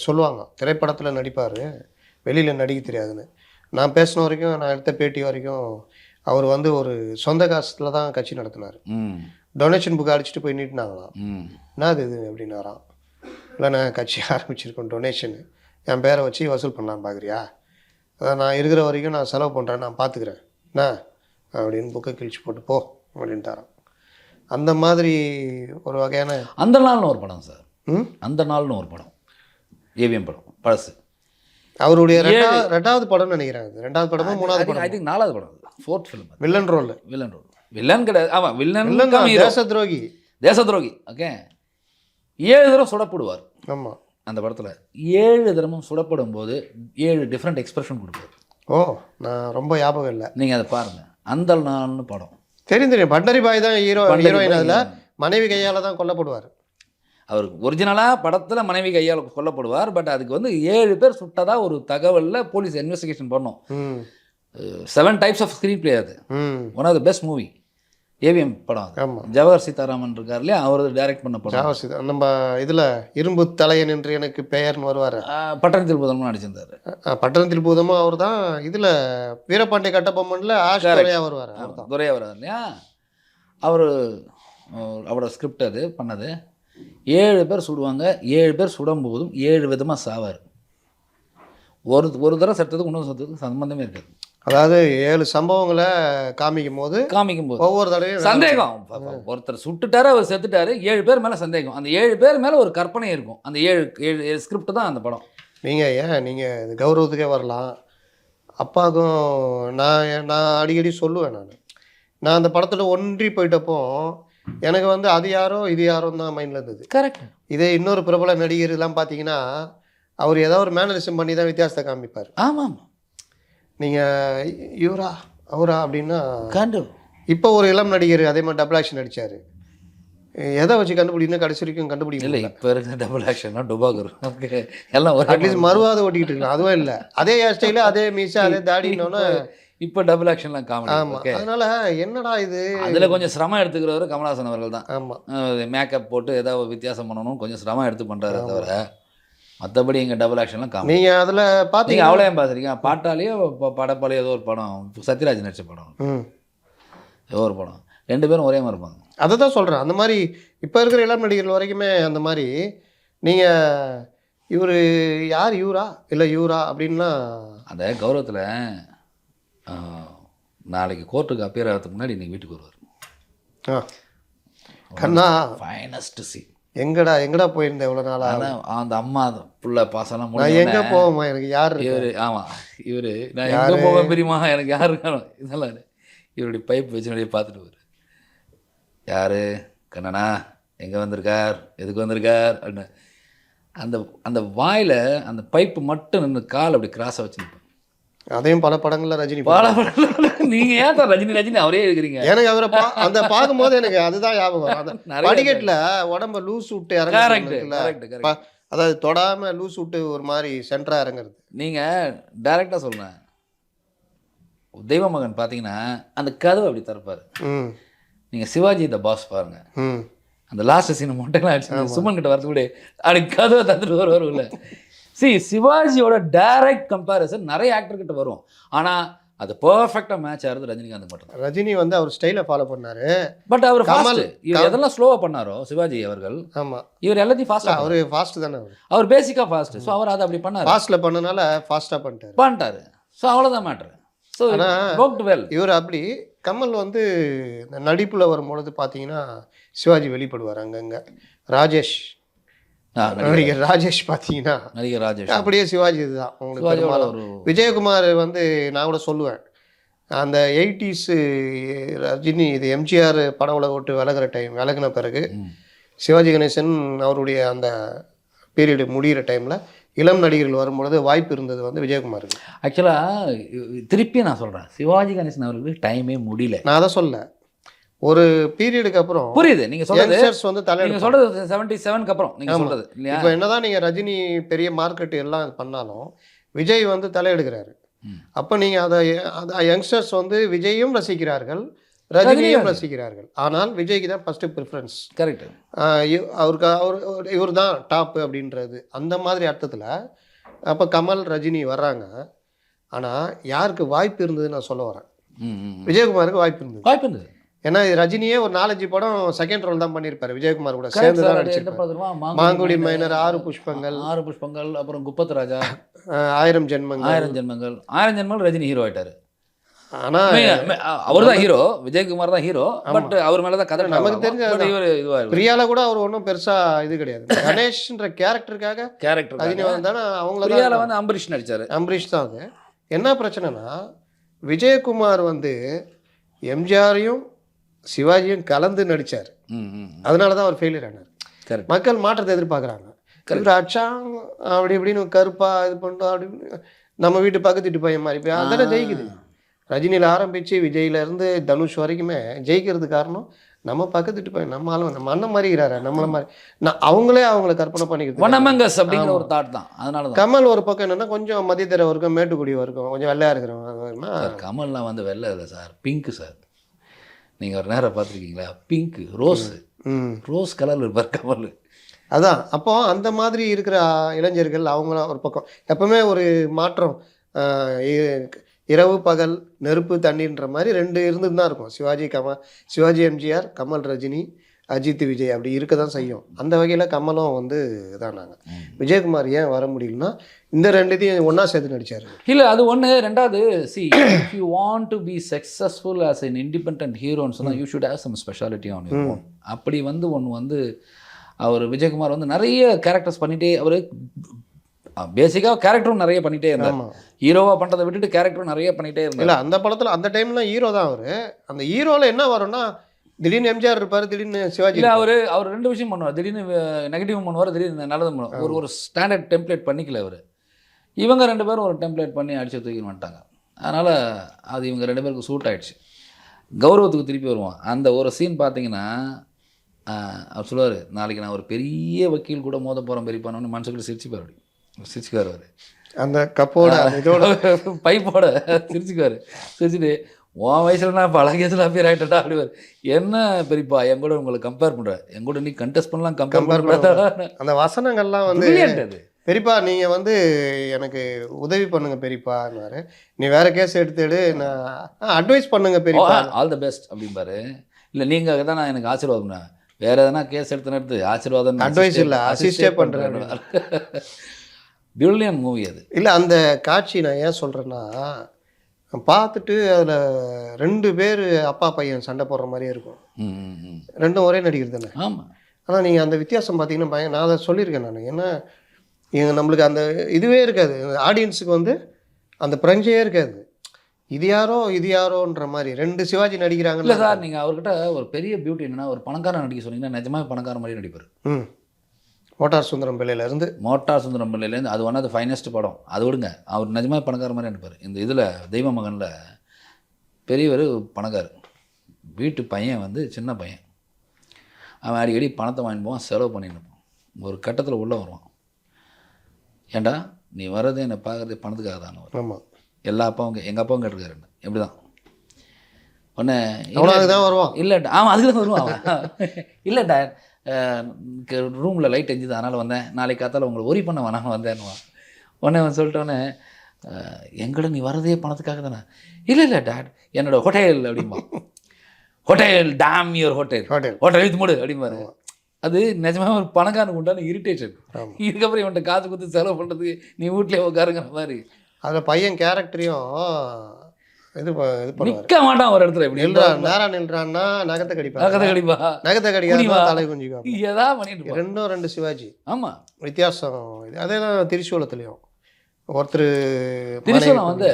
சொல்லுவாங்க திரைப்படத்தில் நடிப்பார், வெளியில் நடிக்க தெரியாதுன்னு. நான் பேசின வரைக்கும், நான் எடுத்த பேட்டி வரைக்கும் அவர் ஒரு சொந்த காசுல தான் கட்சி நடத்தினார். டொனேஷன் புக் அடிச்சுட்டு போய் நீட்டினாங்களாம். என்ன அது அப்படின்னாராம். இல்லை, நான் கட்சி ஆரம்பிச்சிருக்கேன், டொனேஷனு என் பேரை வச்சு வசூல் பண்ணலான்னு பார்க்குறியா? அதான் நான் இருக்கிற வரைக்கும் நான் செலவு பண்ணுறேன், நான் பார்த்துக்கிறேன் என்ன அப்படின்னு புக்கை கிழிச்சு போட்டு போ அப்படின்ட்டாராம். அந்த மாதிரி ஒரு வகையான அந்த நாள்னு ஒரு படம் சார். அந்த நாள்னு ஒரு படம், ஏவிஎம் படம் பழசு. அவருடைய ரெண்டாவது படம் நினைக்கிறேன். ரெண்டாவது படமா மூணாவது படம்? ஐ திங்க் நாலாவது படம், fourth film. Villain role villain கிடையாது. ஆமாம், வில்லன் தேச துரோகி. ஓகே, 7 தடவை சுடப்படுவார். ஆமாம், அந்த படத்தில் 7 தடவை சுடப்படும் போது 7 டிஃப்ரெண்ட் எக்ஸ்பிரஷன் கொடுப்பார். ஓ, நான் ரொம்ப ஞாபகம் இல்லை, நீங்கள் அதை பாருங்கள். அந்த நாள்னு படம் தெரியும். பண்டரி பாய் தான் ஹீரோயின். அதில் மனைவி கையால் தான் கொல்லப்படுவார். அவர் ஒரிஜினலாக படத்தில் மனைவி கையால் கொல்லப்படுவார். பட் அதுக்கு 7 பேர் சுட்டதாக ஒரு தகவலில் போலீஸ் இன்வெஸ்டிகேஷன் பண்ணோம். 7 டைப்ஸ் ஆஃப் ஸ்க்ரீன் பிளே. அது one of the best movie, AVM படம். ஆமாம், ஜவஹர் சீதாராமன் இருக்கார் இல்லையா, அவர் டைரக்ட் பண்ண படம். ஜவஹர் சீதா நம்ம இதில் இரும்பு தலையன் என்று எனக்கு பெயர்னு வருவார். பட்டணத்தில் பூதமும் நடிச்சிருந்தார். பட்டணத்தில் பூதமும் அவர் தான். இதில் வீரபாண்டிய கட்டபொம்மனில் துரையா வருவார். துரையா வர்றார் இல்லையா. அவரோட ஸ்கிரிப்ட் அது பண்ணது. 7 பேர் சுடுவாங்க. 7 பேர் சுடும் போதும் 7 விதமாக சாவார். ஒரு தடவை செத்ததுக்கு இன்னொரு செத்ததுக்கு சம்பந்தமே இருக்காது. அதாவது 7 சம்பவங்களை காமிக்கும் போது ஒவ்வொரு தடவையும் சந்தேகம். ஒருத்தர் சுட்டுட்டாரு, அவர் செத்துட்டாரு, 7 பேர் மேலே சந்தேகம். அந்த 7 பேர் மேலே ஒரு கற்பனை இருக்கும். அந்த 7 ஸ்கிரிப்ட் தான் அந்த படம். நீங்கள் கௌரவத்துக்கே வரலாம். அப்பாவுக்கும் நான் அடிக்கடி சொல்லுவேன். நான் அந்த படத்தில் ஒன்றி போயிட்டப்போ எனக்கு அது யாரோ இது யாரோன்னு தான் மைண்டில் இருந்தது. கரெக்ட். இதே இன்னொரு பிரபல நடிகர்லாம் பார்த்தீங்கன்னா அவர் ஏதோ ஒரு மேனரிசம் பண்ணி தான் வித்தியாசத்தை காமிப்பார். ஆமாம், நீங்கள் இவரா அவரா அப்படின்னா கண்டு. இப்போ ஒரு இளம் நடிகர் அதே மாதிரி டபுள் ஆக்ஷன் நடித்தார். எதை வச்சு கண்டுபிடிக்கணும் கடைசி வரைக்கும் கண்டுபிடிக்கல. இல்லை, இப்போ இருக்கிற டபுள் ஆக்ஷன்னா டுபாகர் எல்லாம் அட்லீஸ்ட் மறுவாத ஓட்டிக்கிட்டு இருக்கலாம். அதுவும் இல்லை, அதே ஹேர் ஸ்டைலு, அதே மீசா, அதே தாடினோன்னு இப்போ டபுள் ஆக்ஷன்லாம் காமெடி. ஆமாம், அதனால என்னடா இது, அதில் கொஞ்சம் சிரமம் எடுத்துக்கிறவர் கமல்ஹாசன் அவர்கள் தான். ஆமாம், மேக்கப் போட்டு ஏதாவது வித்தியாசம் பண்ணணும், கொஞ்சம் சிரமம் எடுத்து பண்ணுறாரு தவிர மற்றபடி எங்கள் டபுள் ஆக்ஷன்லாம் காமெடி. நீங்கள் அதில் பார்த்தீங்க அவ்வளோ ஏன் பார்த்துருக்கீங்க? பாட்டாலேயோ படப்பாலையோ ஏதோ ஒரு படம், சத்யராஜ் நடித்த படம், ஏதோ ஒரு படம், 2 பேரும் ஒரே மாதிரி இருப்பாங்க. அதை தான் சொல்கிறேன். அந்த மாதிரி இப்போ இருக்கிற இளம் நடிகர்கள் வரைக்குமே அந்த மாதிரி நீங்கள் இவர் யார் இவரா இல்லை இவரா அப்படின்னா அந்த கௌரவத்தில் நாளைக்கு கோர்ட்டுக்கு அப்பியர் ஆகிறதுக்கு முன்னாடி இன்றைக்கி வீட்டுக்கு வருவார். கண்ணா ஃபைனஸ்ட் சி எங்கடா போயிருந்தேன் இவ்வளோ நாளா. அந்த அம்மா புள்ள பாசெல்லாம் நான் எங்கே போவோம்மா, எனக்கு யார் இவர்? ஆமாம், இவர் நான் எங்கே போவேன் பெரியமா, எனக்கு யார் இருக்கணும் இதெல்லாம். இவருடைய பைப் வச்சு நிறைய பார்த்துட்டு வரு, யார் கண்ணனா, எங்கே வந்திருக்கார், எதுக்கு வந்திருக்கார் அப்படின்னு. அந்த வாயில் அந்த பைப்பு மட்டும் நின்று கால் அப்படி கிராஸாக வச்சு நிற்பேன். அதையும் பல படங்கள்ல ரஜினி பல நீங்க ஏன் சார் ரஜினி ரஜினி அவரே இருக்கிறீங்க? எனக்கு அவரை அந்த பார்க்கும்போது எனக்கு அதுதான் ஞாபகம் வரும். அந்த படிக்கட்டுல உடம்ப லூஸ் விட்டு இறங்குறதுல, அதாவது தொடாம லூஸ் விட்டு ஒரு மாதிரி சென்டரா இறங்குறது. நீங்க டைரக்டா சொல்றேன், தெய்வ மகன் பாத்தீங்கன்னா அந்த கதவை அப்படி திறப்பாரு. நீங்க சிவாஜி த பாஸ் பாருங்க, அந்த லாஸ்ட் சீன் மொட்டைலாம் அடிச்சு சுமன் கிட்ட வரது கூட அப்படி கதவை தந்துட்டு வருவார்ல. சிவாஜியோட டைரக்ட் கம்பேரிசன் நிறைய ஆக்டர் கிட்ட வரும், ஆனா அது பெர்ஃபெக்ட்டா மேட்ச் ஆகிறது ரஜினிகாந்த் மட்டும். ரஜினி வந்து அவர் ஸ்டைலை ஃபாலோ பண்ணாரு, பட் அவர் ஃபாஸ்ட். இவர் எதெல்லாம் ஸ்லோவா பண்ணாரோ சிவாஜி அவர்கள், ஆமா இவர் எல்லாத்தையும் ஃபாஸ்டா. அவர் ஃபாஸ்ட் தானே, அவர் பேசிக்கா ஃபாஸ்ட். ஸோ அவர் அதை அப்படி பண்ணாரு, ஃபாஸ்ட்ல பண்ணனால ஃபாஸ்டா பண்ணிட்டாரு. ஸோ அவ்வளோதான் மேட்ரு. So worked well. இவர் அப்படி. கமல் வந்து நடிப்புல வரும்பொழுது பார்த்தீங்கன்னா சிவாஜி வெளிப்படுவார் அங்கங்க. ராஜேஷ், நடிகர் ராஜேஷ் பார்த்தீங்கன்னா நடிகர் ராஜேஷ் அப்படியே சிவாஜி இதுதான் உங்களுக்கு. விஜயகுமார் வந்து நான் கூட சொல்லுவேன், அந்த 80s ரஜினி இது எம்ஜிஆர் படம் உலக விட்டு விலகின பிறகு சிவாஜி கணேசன் அவருடைய அந்த பீரியடு முடிகிற டைமில் இளம் நடிகர்கள் வரும்பொழுது வாய்ப்பு இருந்தது வந்து விஜயகுமாருக்கு. ஆக்சுவலாக திருப்பி நான் சொல்கிறேன், சிவாஜி கணேசன் அவர்களுக்கு டைமே முடியல. நான் அதை சொல்ல, ஒரு பீரியடுக்கு அப்புறம் புரியுது நீங்க சொல்றது வந்து நீங்க சொல்றது 77க்கு அப்புறம் நீங்க சொல்றது இல்லையா? இப்போ என்னதான் நீங்க ரஜினி பெரிய மார்க்கெட் எல்லாம் பண்ணாலும் விஜய் வந்து தலையெடுக்கிறாரு. அப்போ நீங்க அதை யங்ஸ்டர்ஸ் வந்து விஜயும் ரசிக்கிறார்கள், ரஜினியும் ரசிக்கிறார்கள். ஆனால் விஜய்க்கு தான் ஃபர்ஸ்ட் ப்ரிஃபரன்ஸ். கரெக்ட். இவர் தான் டாப் அப்படின்றது அந்த மாதிரி அர்த்தத்தில். அப்போ கமல் ரஜினி வர்றாங்க. ஆனால் யாருக்கு வாய்ப்பு இருந்ததுன்னு நான் சொல்ல வரேன், விஜயகுமாருக்கு வாய்ப்பு இருந்தது. ஏன்னா ரஜினியே ஒரு 4-5 படம் செகண்ட் ரோல் தான் பண்ணியிருப்பாரு, விஜயகுமார் கூட சேர்ந்து தான் நடிச்சிருப்பாரு. மாங்குடி மைனர், 6 புஷ்பங்கள், அப்புறம் குப்பத் ராஜா, 1000 ஜென்மங்கள் ரஜினி ஹீரோ ஆயிட்டாரு. ஆனா அவர் தான் ஹீரோ, விஜயகுமார் தான் ஹீரோ. பட் அவர் மேலதான் கதை நமக்கு தெரிஞ்ச. பிரியால கூட அவர் ஒன்றும் பெருசா இது கிடையாது, கணேஷ்ன்ற கேரக்டருக்காக ரஜினி வந்தானே அவங்கள பிரியால வந்து அம்பரீஷ் நடிச்சாரு. அம்பரீஷ் தான். அது என்ன பிரச்சனைனா, விஜயகுமார் வந்து எம்ஜிஆரையும் சிவாஜியும் கலந்து நடிச்சார், அதனாலதான் அவர் ஃபெயிலியர் ஆனார். மக்கள் மாற்றத்தை எதிர்பார்க்குறாங்க. அச்சா அப்படி இப்படின்னு கருப்பா இது பண்ணோம் அப்படின்னு நம்ம வீட்டு பக்கத்து வீட்டு பையன் மாதிரி போய் அதெல்லாம் ஜெயிக்குது. ரஜினியில் ஆரம்பிச்சு விஜயில இருந்து தனுஷ் வரைக்குமே ஜெயிக்கிறது காரணம் நம்ம பக்கத்து வீட்டு பையன், நம்ம ஆளும் நம்ம அண்ணன் மாதிரி இருக்கிறாரு, நம்மள மாதிரி. அவங்களே அவங்கள கற்பனை பண்ணிக்கிறது அப்படிங்கிற ஒரு தாட் தான். அதனால கமல் ஒரு பக்கம் என்னன்னா கொஞ்சம் மதியத்தர வரைக்கும் மேட்டுக்குடி வரைக்கும் கொஞ்சம் வெள்ளையா இருக்கிறவங்க. கமல்லாம் வந்து வெள்ளை இல்லை சார், பிங்க் சார். நீங்கள் ஒரு நேரம் பார்த்துருக்கீங்களா? பிங்க் ரோஸ் கலரில் இருப்பார் கமல். அதான் அப்போ அந்த மாதிரி இருக்கிற இளைஞர்கள் அவங்களாம் ஒரு பக்கம். எப்பவுமே ஒரு மாற்றம், இரவு பகல் நெருப்பு தண்ணீர்ன்ற மாதிரி 2 இருந்துட்டு தான் இருக்கும். சிவாஜி எம்ஜிஆர், கமல் ரஜினி, அஜித் விஜய் அப்படி இருக்க தான் செய்யும். அந்த வகையில் கமலும் வந்து இதான். நாங்கள் விஜயகுமார் ஏன் வர முடியலன்னா இந்த 2த்தையும் ஒன்றா சேர்த்து நடித்தார். இல்லை அது ஒன்று. ரெண்டாவது, if you want to be successful as an independent ஹீரோன்னு சொன்னால் you should have some speciality on your own. அப்படி வந்து ஒன்று வந்து அவர் விஜயகுமார் வந்து நிறைய கேரக்டர்ஸ் பண்ணிகிட்டே, அவர் பேசிக்காக கேரக்டரும் நிறைய பண்ணிகிட்டே இருந்தார். ஹீரோவாக பண்ணுறதை விட்டுட்டு கேரக்டரும் நிறைய பண்ணிகிட்டே இருந்தார். இல்லை அந்த படத்தில் அந்த டைம்லாம் ஹீரோ தான் அவர். அந்த ஹீரோவில் என்ன வரும்னா திடீர்னு எம்ஜிஆர் இருப்பார், திடீர்னு சிவாஜி. இல்லை அவர் 2 விஷயம் பண்ணுவார், திடீர்னு நெகட்டிவ் பண்ணுவார், திடீர்னு நல்லதும் பண்ணுவார். ஒரு ஸ்டாண்டர்ட் டெம்ப்ளேட் பண்ணிக்கல அவர். இவங்க 2 பேரும் ஒரு டெம்ப்ளேட் பண்ணி அடித்து தூக்கின்னு வந்துட்டாங்க. அதனால் அது இவங்க 2 பேருக்கு சூட் ஆகிடுச்சு. கௌரவத்துக்கு திருப்பி வருவோம். அந்த ஒரு சீன் பார்த்தீங்கன்னா அவர் சொல்லுவார், நாளைக்கு நான் ஒரு பெரிய வக்கீல் கூட மோத போகிறேன் பெரியப்பானு மனசுக்குள்ள சிரிச்சுக்கார் அவர். அந்த கப்போட இதோட பைப்போட சிரிச்சுட்டு உன் வயசில் நான் பழகியதில் அப்பியர் ஆகிட்டா அப்படிவார். என்ன பெரியப்பா என் கூட உங்களை கம்பேர் பண்ணுற, என் கூட நீ கண்டெஸ்ட் பண்ணலாம், கம்பேர் பண்ண அந்த வசனங்கள்லாம் வந்து பெரியப்பா நீங்கள் வந்து எனக்கு உதவி பண்ணுங்க பெரியப்பான்னாரு. நீ வேற கேஸ் எடுத்துடு, நான் அட்வைஸ் பண்ணுங்க பெரியப்பா, ஆல் த பெஸ்ட் அப்படிம்பாரு. இல்லை நீங்கள் தான் நான் எனக்கு ஆசீர்வாதம்னா, வேற எதனா கேஸ் எடுத்து ஆசீர்வாதம், அட்வைஸ் இல்லை அசிஸ்டே பண்ணுறேன். பிரில்லியன்ட் மூவி அது. இல்லை அந்த காட்சி நான் ஏன் சொல்கிறேன்னா, பார்த்துட்டு அதில் 2 பேர் அப்பா பையன் சண்டை போடுற மாதிரியே இருக்கும். 2ம் ஒரே நடிகர் தானே. ஆமாம். ஆனால் நீங்கள் அந்த வித்தியாசம் பார்த்தீங்கன்னா நான் அதை சொல்லியிருக்கேன் நான். ஏன்னா நம்மளுக்கு அந்த இதுவே இருக்காது, ஆடியன்ஸுக்கு வந்து அந்த பிரஞ்சையே இருக்காது. இது யாரோன்ற மாதிரி 2 சிவாஜி நடிக்கிறாங்க. இல்லை சார், நீங்கள் அவர்கிட்ட ஒரு பெரிய பியூட்டி என்னன்னா, ஒரு பணக்காரன் நடிக்க சொன்னீங்கன்னா நிஜமாக பணக்கார மாதிரி நடிப்பார். மோட்டார் சுந்தரம் பிள்ளையிலேருந்து மோட்டார் சுந்தரம் பிள்ளையிலேருந்து அது ஒன் ஆஃப் த ஃபைனஸ்ட் படம். அது விடுங்க, அவர் நிஜமாக பணக்கார மாதிரி நினைப்பார். இந்த இதில் தெய்வ மகனில் பெரியவர் பணக்கார், வீட்டு பையன் வந்து சின்ன பையன். அவன் அடிக்கடி பணத்தை வாங்கிட்டு போவான், செலவு பண்ணிட்டு இருப்பான். ஒரு கட்டத்தில் உள்ளே வருவான், ஏண்டா நீ வர்றது என்னை பார்க்குறது பணத்துக்காக தான் வரும். ஆமாம், எல்லா அப்பாவும் எங்கள் அப்பாவும் கேட்டிருக்காரு என்ன எப்படி தான் ஒன்று தான் வருவான். இல்லைடா, ஆமாம் அதுக்கு தான் வருவான் அவன். இல்லைடா ரூமில் லைட் எரிஞ்சுது அதனால் வந்தேன், நாளைக்கு காத்தால உங்களை ஒரி பண்ண வேணாம் வந்தேன்னுவான். உடனே அவன் சொல்லிட்டோன்னே எங்கட நீ வர்றதே பணத்துக்காக தானே. இல்லை டேட் என்னோட ஹோட்டல் அப்படிம்பா. Hotel damn your hotel hotel இது மூடு அப்படிம்பாரு. அது நிஜமாக ஒரு பணக்காரனுக்கு உண்டான இரிட்டேஷன். இதுக்கப்புறம் இவன்ட்ட காசு கொடுத்து செலவு பண்ணுறதுக்கு நீ வீட்டிலே உட்காருங்கிற மாதிரி. அதில் பையன் கேரக்டரையும் இது நிற்க மாட்டான் ஒரு இடத்துல. இப்படி நேரா நின்றான்னா நகத்தை கடிப்பா, நகத்தை கடிப்பா, தலை குஞ்சிக்கா, ஏதா பண்ணிட்டு ரெண்டு சிவாஜி. ஆமாம், வித்தியாசம். அதே தான் திரிசூலத்துலேயும் ஒருத்தர். திரிசூலம் வந்து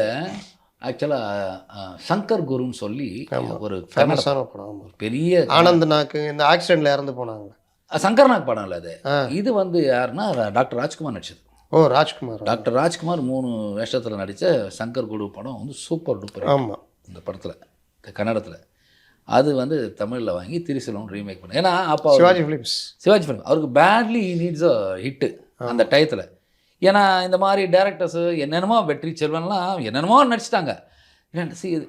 ஆக்சுவலாக சங்கர் குருன்னு சொல்லி ஒரு ஃபேமஸான படம், பெரிய ஆனந்த் நாக்கு இந்த ஆக்சிடென்ட்ல இறந்து போனாங்க. சங்கர் நாக் படம் இல்லை அது. இது வந்து யாருன்னா டாக்டர் ராஜ்குமார் நடிச்சது. ஓ ராஜ்குமார். டாக்டர் ராஜ்குமார் 3 வேஷத்தில் நடித்த சங்கர் குரு படம் வந்து சூப்பர் டூப்பர். ஆமாம், இந்த படத்தில் இந்த கன்னடத்தில் அது வந்து தமிழில் வாங்கி திரிசூலம் ரீமேக் பண்ண. ஏன்னா அப்போ சிவாஜி ஃபிலிம் அவருக்கு பேட்லி நீட்ஸ் அ ஹிட்டு அந்த டயத்தில். ஏன்னா இந்த மாதிரி டேரக்டர்ஸு என்னென்னமோ வெற்றி செல்வன்லாம் என்னென்னமோ நடிச்சிட்டாங்க.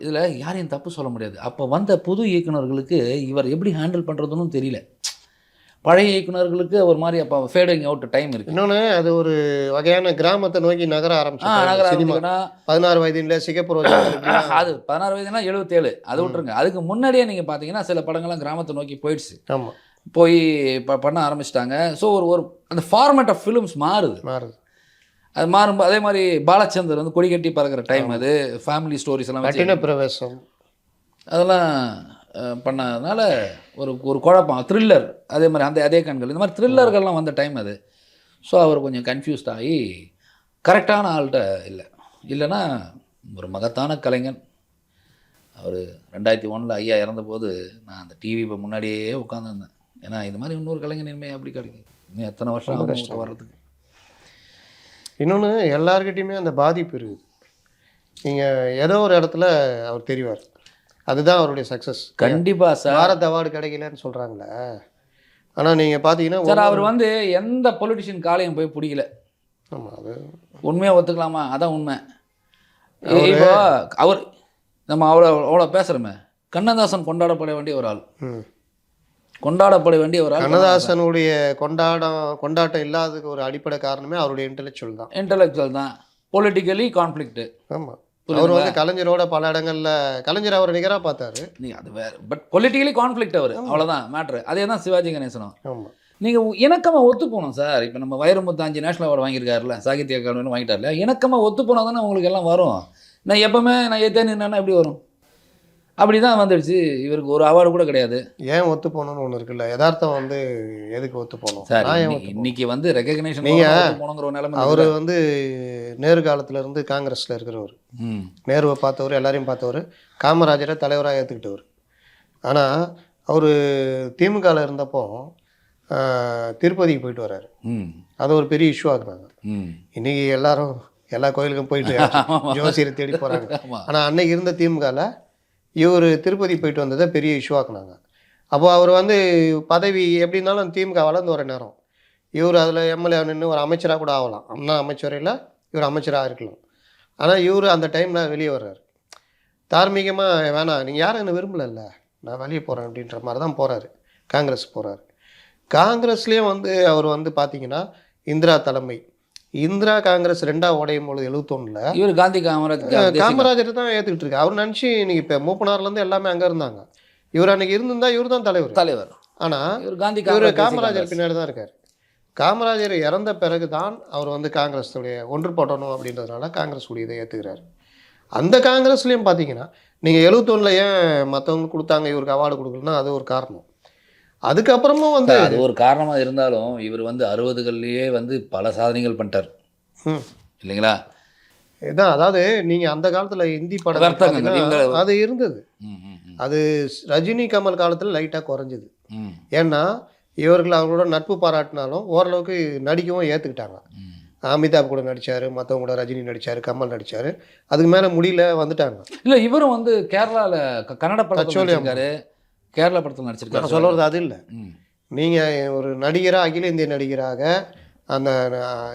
இதில் யாரையும் தப்பு சொல்ல முடியாது. அப்போ வந்த புது இயக்குநர்களுக்கு இவர் எப்படி ஹேண்டில் பண்ணுறதுன்னு தெரியல. பழைய இயக்குநர்களுக்கு ஒரு மாதிரி அப்போ ஃபேடிங் அவுட் டைம் இருக்குது. இன்னொன்று அது ஒரு வகையான கிராமத்தை நோக்கி நகர ஆரம்பிச்சுன்னா 16 வயதுல சிங்கப்பூர் அது 16 வயதுனா 77 அது விட்டுருங்க. அதுக்கு முன்னாடியே நீங்கள் பார்த்தீங்கன்னா சில படங்கள்லாம் கிராமத்தை நோக்கி போயிடுச்சு. ஆமாம், போய் பண்ண ஆரம்பிச்சிட்டாங்க. ஸோ ஒரு அந்த ஃபார்மேட் ஆஃப் ஃபிலிம்ஸ் மாறுது. அது மாறும்போது அதே மாதிரி பாலச்சந்தர் வந்து கொடி கட்டி பறக்கிற டைம், அது ஃபேமிலி ஸ்டோரிஸ் எல்லாம் பிரவேசம் அதெல்லாம் பண்ணதுனால ஒரு குழப்பம். த்ரில்லர் அதே மாதிரி அதே கண்கள் இந்த மாதிரி த்ரில்லர்கள்லாம் வந்த டைம் அது. ஸோ அவர் கொஞ்சம் கன்ஃபியூஸ்ட் ஆகி கரெக்டான ஆள்கிட்ட இல்லைன்னா ஒரு மகத்தான கலைஞன். அவர் 2001 ஐயா இறந்தபோது நான் அந்த டிவி முன்னாடியே உட்காந்துருந்தேன். ஏன்னா இது மாதிரி இன்னொரு கலைஞன் இனிமேல் அப்படி கிடைக்கும், இன்னும் எத்தனை வருஷம் வர்றதுக்கு. இன்னொன்று எல்லாருக்கிட்டையுமே அந்த பாதிப்பு இருக்குது. நீங்கள் ஏதோ ஒரு இடத்துல அவர் தெரிவார், அதுதான் அவருடைய சக்ஸஸ். கண்டிப்பாக சார். பாரத் அவார்டு கிடைக்கலன்னு சொல்கிறாங்களே, ஆனால் நீங்கள் பார்த்தீங்கன்னா சார் அவர் வந்து எந்த பொலிட்டிஷியன் காலையும் போய் பிடிக்கல. ஆமாம், அது உண்மையாக ஒத்துக்கலாமா? அதான் உண்மை. இப்போ அவர் நம்ம அவ்வளோ பேசுகிறோமே, கண்ணதாசன் கொண்டாடப்பட வேண்டிய ஒரு ஆள், கொண்டாடப்பட வேண்டிய ஒரு ஆள். கண்ணதாசனுடைய கொண்டாட்டம் இல்லாததுக்கு ஒரு அடிப்படை காரணமே அவருடைய இன்டெலெக்சுவல் தான். Politically conflict. ஆமாம், அவர் வந்து கலைஞரோட பல இடங்கள்ல கலைஞர் அவரை நிகராக பார்த்தாரு. நீங்கள் அது வேறு, பட் பொலிட்டிக்கலி கான்ஃப்ளிக்ட் அவர், அவ்வளோதான் மேட்ரு. அதே தான் சிவாஜி கணேசனும். ஆமாம், நீங்கள் இணக்கமாக ஒத்து போகணும் சார். இப்போ நம்ம வைரமுத்து 5 நேஷனல் அவார்டு வாங்கியிருக்காருல, சாகித்ய அகாடமி வாங்கிட்டார்ல, இணக்கமாக ஒத்து போனால் தானே உங்களுக்கு எல்லாம் வரும். நான் எப்போவுமே நான் ஏற்றே நின்னா எப்படி வரும்? அப்படி தான் வந்துடுச்சு. இவருக்கு ஒரு அவார்டு கூட கிடையாது. ஏன் ஒத்து போகணும்னு ஒன்று இருக்குல்ல, யதார்த்தம் வந்து எதுக்கு ஒத்து போகணும் சார்? இன்னைக்கு வந்து ரெகக்னேஷன் போகணுங்கிற ஒரு நிலைமை. அவர் வந்து நேரு காலத்துலேருந்து காங்கிரஸில் இருக்கிறவர், நேருவை பார்த்தவர், எல்லாரையும் பார்த்தவர், காமராஜரை தலைவராக ஏற்றுக்கிட்டவர். ஆனால் அவர் திமுகவில் இருந்தப்போ திருப்பதிக்கு போயிட்டு வர்றாரு. அது ஒரு பெரிய இஷ்யூ ஆகுறாங்க. இன்றைக்கி எல்லா கோயிலுக்கும் போயிட்டு ஜோசியரை தேடி போகிறாங்க. ஆனால் அன்னைக்கு இருந்த திமுகவில் இவர் திருப்பதி போயிட்டு வந்ததை பெரிய இஷ்யூ ஆக்குனாங்க. அப்போ அவர் வந்து பதவி எப்படி இருந்தாலும் திமுக வளர்ந்து வர நேரம் இவர் அதில் எம்எல்ஏ நின்று ஒரு அமைச்சராக கூட ஆகலாம். அண்ணா அமைச்சரையில் இவர் அமைச்சராக இருக்கலாம். ஆனால் இவர் அந்த டைமில் வெளியே வர்றாரு. தார்மீகமாக வேணாம், நீங்கள் யாரும் என்ன விரும்பலைல்ல, நான் வெளியே போகிறேன் அப்படின்ற மாதிரி தான் போகிறாரு. காங்கிரஸ் போகிறாரு. காங்கிரஸ்லேயும் வந்து அவர் வந்து பார்த்தீங்கன்னா இந்திரா தலைமை, இந்திரா காங்கிரஸ் 2ஆக உடையும் பொழுது 71 இவர் காந்தி காமராஜர் தான் ஏற்றுக்கிட்டு இருக்கு. அவர் நினச்சி இன்னைக்கு இப்போ மூப்பனார்லேருந்து எல்லாமே அங்கே இருந்தாங்க. இவர் அன்னைக்கு இருந்திருந்தா இவர் தான் தலைவர். ஆனால் இவர் காமராஜர் பின்னாடி தான் இருக்கார். காமராஜர் இறந்த பிறகு தான் அவர் வந்து காங்கிரஸுடைய ஒன்றுபடணும் அப்படின்றதுனால காங்கிரஸ் உடைய இதை ஏற்றுக்கிறார். அந்த காங்கிரஸ்லேயும் பார்த்தீங்கன்னா நீங்கள் 71 ஏன் மற்றவங்களுக்கு கொடுத்தாங்க இவருக்கு அவார்டு கொடுக்கலன்னா அது ஒரு காரணம். அதுக்கப்புறமும் வந்து அது ஒரு காரணமாக இருந்தாலும் இவர் வந்து 60கள்லேயே வந்து பல சாதனைகள் பண்ணிட்டார் இல்லைங்களா? இதுதான், அதாவது நீங்கள் அந்த காலத்தில் ஹிந்தி படம் அது இருந்தது. அது ரஜினி கமல் காலத்தில் லைட்டாக குறைஞ்சிது. ஏன்னா இவர்கள் அவங்களோட நட்பு பாராட்டினாலும் ஓரளவுக்கு நடிக்கவும் ஏற்றுக்கிட்டாங்க. அமிதாப் கூட நடித்தார், மற்றவங்க கூட ரஜினி நடித்தார், கமல் நடித்தார். அதுக்கு மேலே முடியல, வந்துட்டாங்க. இல்லை, இவரும் வந்து கேரளாவில் கன்னட படத்தில் கச்சோலி நடிச்சிருக்காரு, கேரளா படத்தில் நடிச்சிருக்காரு. நான் சொல்கிறது அது இல்லை. நீங்கள் ஒரு நடிகராக, அகில இந்திய நடிகராக அந்த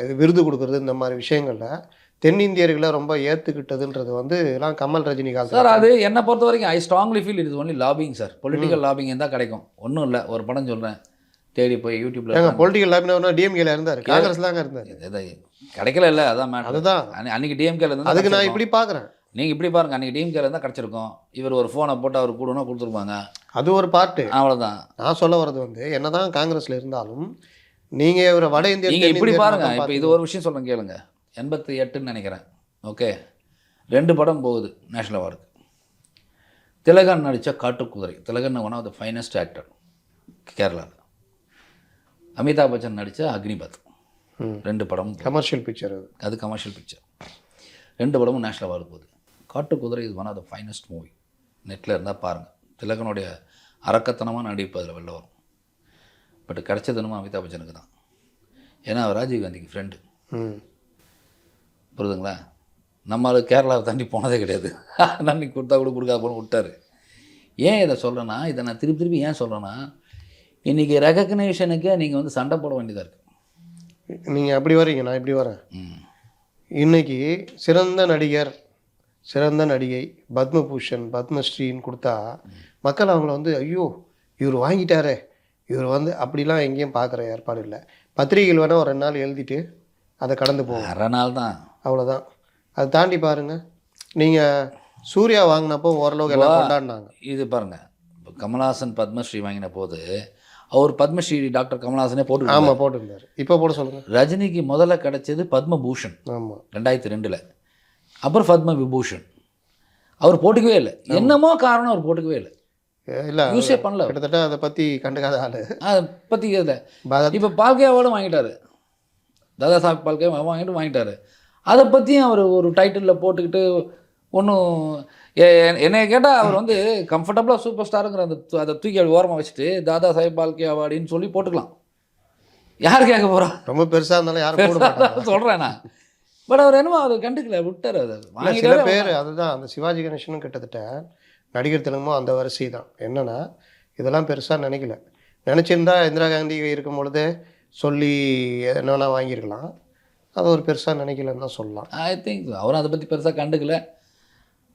இது விருது கொடுக்குறது, இந்த மாதிரி விஷயங்களில் தென்னிந்தியர்களை ரொம்ப ஏற்றுக்கிட்டதுன்றது வந்து எல்லாம் கமல் ரஜினி காலத்தில். சார் அது என்னை பொறுத்த வரைக்கும் I strongly feel it is only lobbying sir. Political lobbying இருந்தால் கிடைக்கும். ஒன்றும் இல்லை, ஒரு படம் சொல்கிறேன், தேடி போய் யூடியூப்ல. பொலிட்டிக்கல் லாபினா டிஎம்கேல இருந்தார், காங்கிரஸ் தாங்க இருந்தார். கிடைக்கல இல்லை, அதான் மேடம். அதுதான் அன்னைக்கு டிஎம்கேல இருந்தால். அதுக்கு நான் இப்படி பார்க்குறேன். நீங்கள் இப்படி பாருங்க, அன்றைக்கி டிஎம்கேல இருந்தால் கிடச்சிருக்கும். இவர் ஒரு ஃபோனை போட்டு அவர் கூடனா கொடுத்துருப்பாங்க. அது ஒரு பார்ட்டு, அவ்வளோதான். நான் சொல்ல வர்றது வந்து என்னதான் காங்கிரஸில் இருந்தாலும் நீங்கள் ஒரு வட இந்திய நீங்கள் இப்படி பாருங்கள். இப்போ இது ஒரு விஷயம் சொல்கிறேன் கேளுங்க. 88ன்னு நினைக்கிறேன். ஓகே, 2 படம் போகுது நேஷ்னல் அவார்டுக்கு. திலகன் நடித்த Kattukuthira. Thilakan one of the finest actor கேரளாவில். அமிதாப் பச்சன் நடித்த அக்னிபத். 2 படம் கமர்ஷியல் பிக்சர். அது கமர்ஷியல் பிக்சர். 2 படமும் நேஷ்னல் அவார்டு போகுது. Kattukuthira is one of the finest movie. நெட்டில் இருந்தால் பாருங்கள். திலகனுடைய அரக்கத்தனமாக நடிப்பு அதில் வெளில வரும். பட் கிடைச்சது என்னமோ அமிதாப் பச்சனுக்கு தான். ஏன்னா அவர் ராஜீவ்காந்திக்கு ஃப்ரெண்டு. புரியுதுங்களா? நம்மளால் கேரளாவை தாண்டி போனதே கிடையாது. நன்றி கொடுத்தா கூட கொடுக்காத போன விட்டார். ஏன் இதை சொல்கிறேன்னா, இதை நான் திருப்பி ஏன் சொல்கிறேன்னா, இன்றைக்கி ரெகக்னேஷனுக்கே நீங்கள் வந்து சண்டை போட வேண்டியதாக இருக்குது. நீங்கள் அப்படி வரீங்க, நான் இப்படி வரேன். இன்றைக்கி சிறந்த நடிகர், சிறந்த நடிகை, பத்மபூஷன், பத்மஸ்ரீன்னு கொடுத்தா மக்கள் அவங்கள வந்து ஐயோ இவர் வாங்கிட்டாரே, இவர் வந்து அப்படிலாம் எங்கேயும் பார்க்குற ஏற்பாடு இல்லை. பத்திரிகைகள் வேணால் ஒரு 2 நாள் எழுதிட்டு அதை கடந்து போகும். 2 நாள் தான், அவ்வளோதான். அதை தாண்டி பாருங்கள். நீங்கள் சூர்யா வாங்கினப்போ ஓரளவுக்கு எல்லாம் கொண்டாடினாங்க. இது பாருங்கள், இப்போ கமல்ஹாசன் பத்மஸ்ரீ வாங்கின போது அவர் பத்மஸ்ரீ டாக்டர் கமல்ஹாசனே போட்டு. ஆமாம், போட்டுருந்தார். இப்போ போட சொல்லுங்கள். ரஜினிக்கு முதல்ல கிடைச்சது பத்மபூஷன். ஆமாம், 2002. அப்புறம் பத்ம விபூஷன். அவர் போட்டுக்கவே இல்லை. என்னமோ காரணம், அவர் போட்டுக்கவே இல்லை. இல்லை, யூஸே பண்ணல. கிட்டத்தட்ட அதை பற்றி கண்டுக்காத ஆள். அதை பற்றி இல்லை. இப்போ பால்கே அவார்டும் வாங்கிட்டாரு, தாதா சாஹிப் பால்கே வாங்கிட்டாரு. அதை பற்றியும் அவர் ஒரு டைட்டிலில் போட்டுக்கிட்டு ஒன்றும் என்னை கேட்டால் அவர் வந்து கம்ஃபர்டபுளாக சூப்பர் ஸ்டாருங்கிற அதை தூக்கி அப்படி ஓரமாக வச்சுட்டு தாதா சாஹிப் பால்கே அவார்டுன்னு சொல்லி போட்டுக்கலாம். யார் கேட்க போகிறா? ரொம்ப பெருசாக இருந்தாலும் யாரும் சொல்கிறேன் நான். பட் அவர் என்னமோ அதை கண்டுக்கல, விட்டார். அதை சில பேர் அதுதான். அந்த சிவாஜி கணேசனும் கிட்டத்தட்ட நடிகர் திலகமும் அந்த வரிசை தான். என்னென்னா இதெல்லாம் பெருசாக நினைக்கல. நினச்சிருந்தா இந்திரா காந்தி இருக்கும் பொழுது சொல்லி என்னென்னா வாங்கியிருக்கலாம். அதை ஒரு பெருசாக நினைக்கலன்னு தான் சொல்லலாம். ஐ திங்க் அவரும் அதை பற்றி பெருசாக கண்டுக்கல.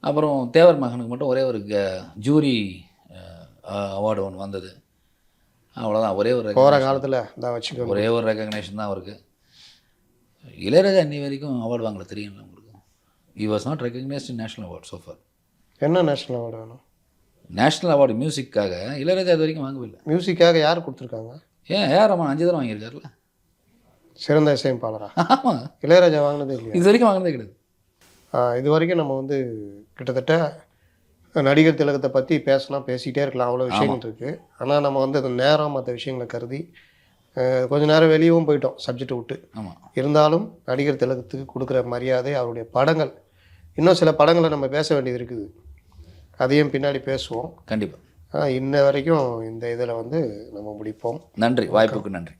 அப்புறம் தேவர் மகனுக்கு மட்டும் ஒரே ஒரு ஜூரி அவார்டு ஒன்று வந்தது, அவ்வளோதான். ஒரே ஒரு போகிற காலத்தில் தான் வச்சுக்கோ, ஒரே ஒரு ரெகக்னேஷன் தான் அவருக்கு. இளையராஜா இன்னி வரைக்கும் அவார்டு வாங்கல, தெரியுங்களா உங்களுக்கு? He was not recognised in national award so for. என்ன நேஷனல் அவார்டு வேணும்? நேஷ்னல் அவார்டு மியூசிக்காக இளையராஜா இது வரைக்கும் வாங்கவே இல்லை. மியூசிக்காக யார் கொடுத்துருக்காங்க? ஏன் ஏஆர் ரஹ்மான் 5 தடவை வாங்கியிருக்காருல்ல, சிறந்த இசையமைப்பாளரா? ஆமாம், இளையராஜா வாங்கினதே இல்லையா? இது வரைக்கும் வாங்கினதே கிடையாது. இது வரைக்கும் நம்ம வந்து கிட்டத்தட்ட நடிகர் திலகத்தை பற்றி பேசிக்கிட்டே இருக்கலாம், அவ்வளோ விஷயங்கள் இருக்குது. ஆனால் நம்ம வந்து அந்த நேரம் மற்ற விஷயங்களை கருதி கொஞ்ச நேரம் வெளியவும் போயிட்டோம் சப்ஜெக்ட் விட்டு. ஆமாம், இருந்தாலும் நடிகர் திலகத்துக்கு கொடுக்குற மரியாதை, அவருடைய படங்கள், இன்னும் சில படங்களை நம்ம பேச வேண்டியது இருக்குது, அதையும் பின்னாடி பேசுவோம் கண்டிப்பாக. இன்ன வரைக்கும் இந்த இதில் வந்து நம்ம முடிப்போம். நன்றி, வாய்ப்புக்கு நன்றி.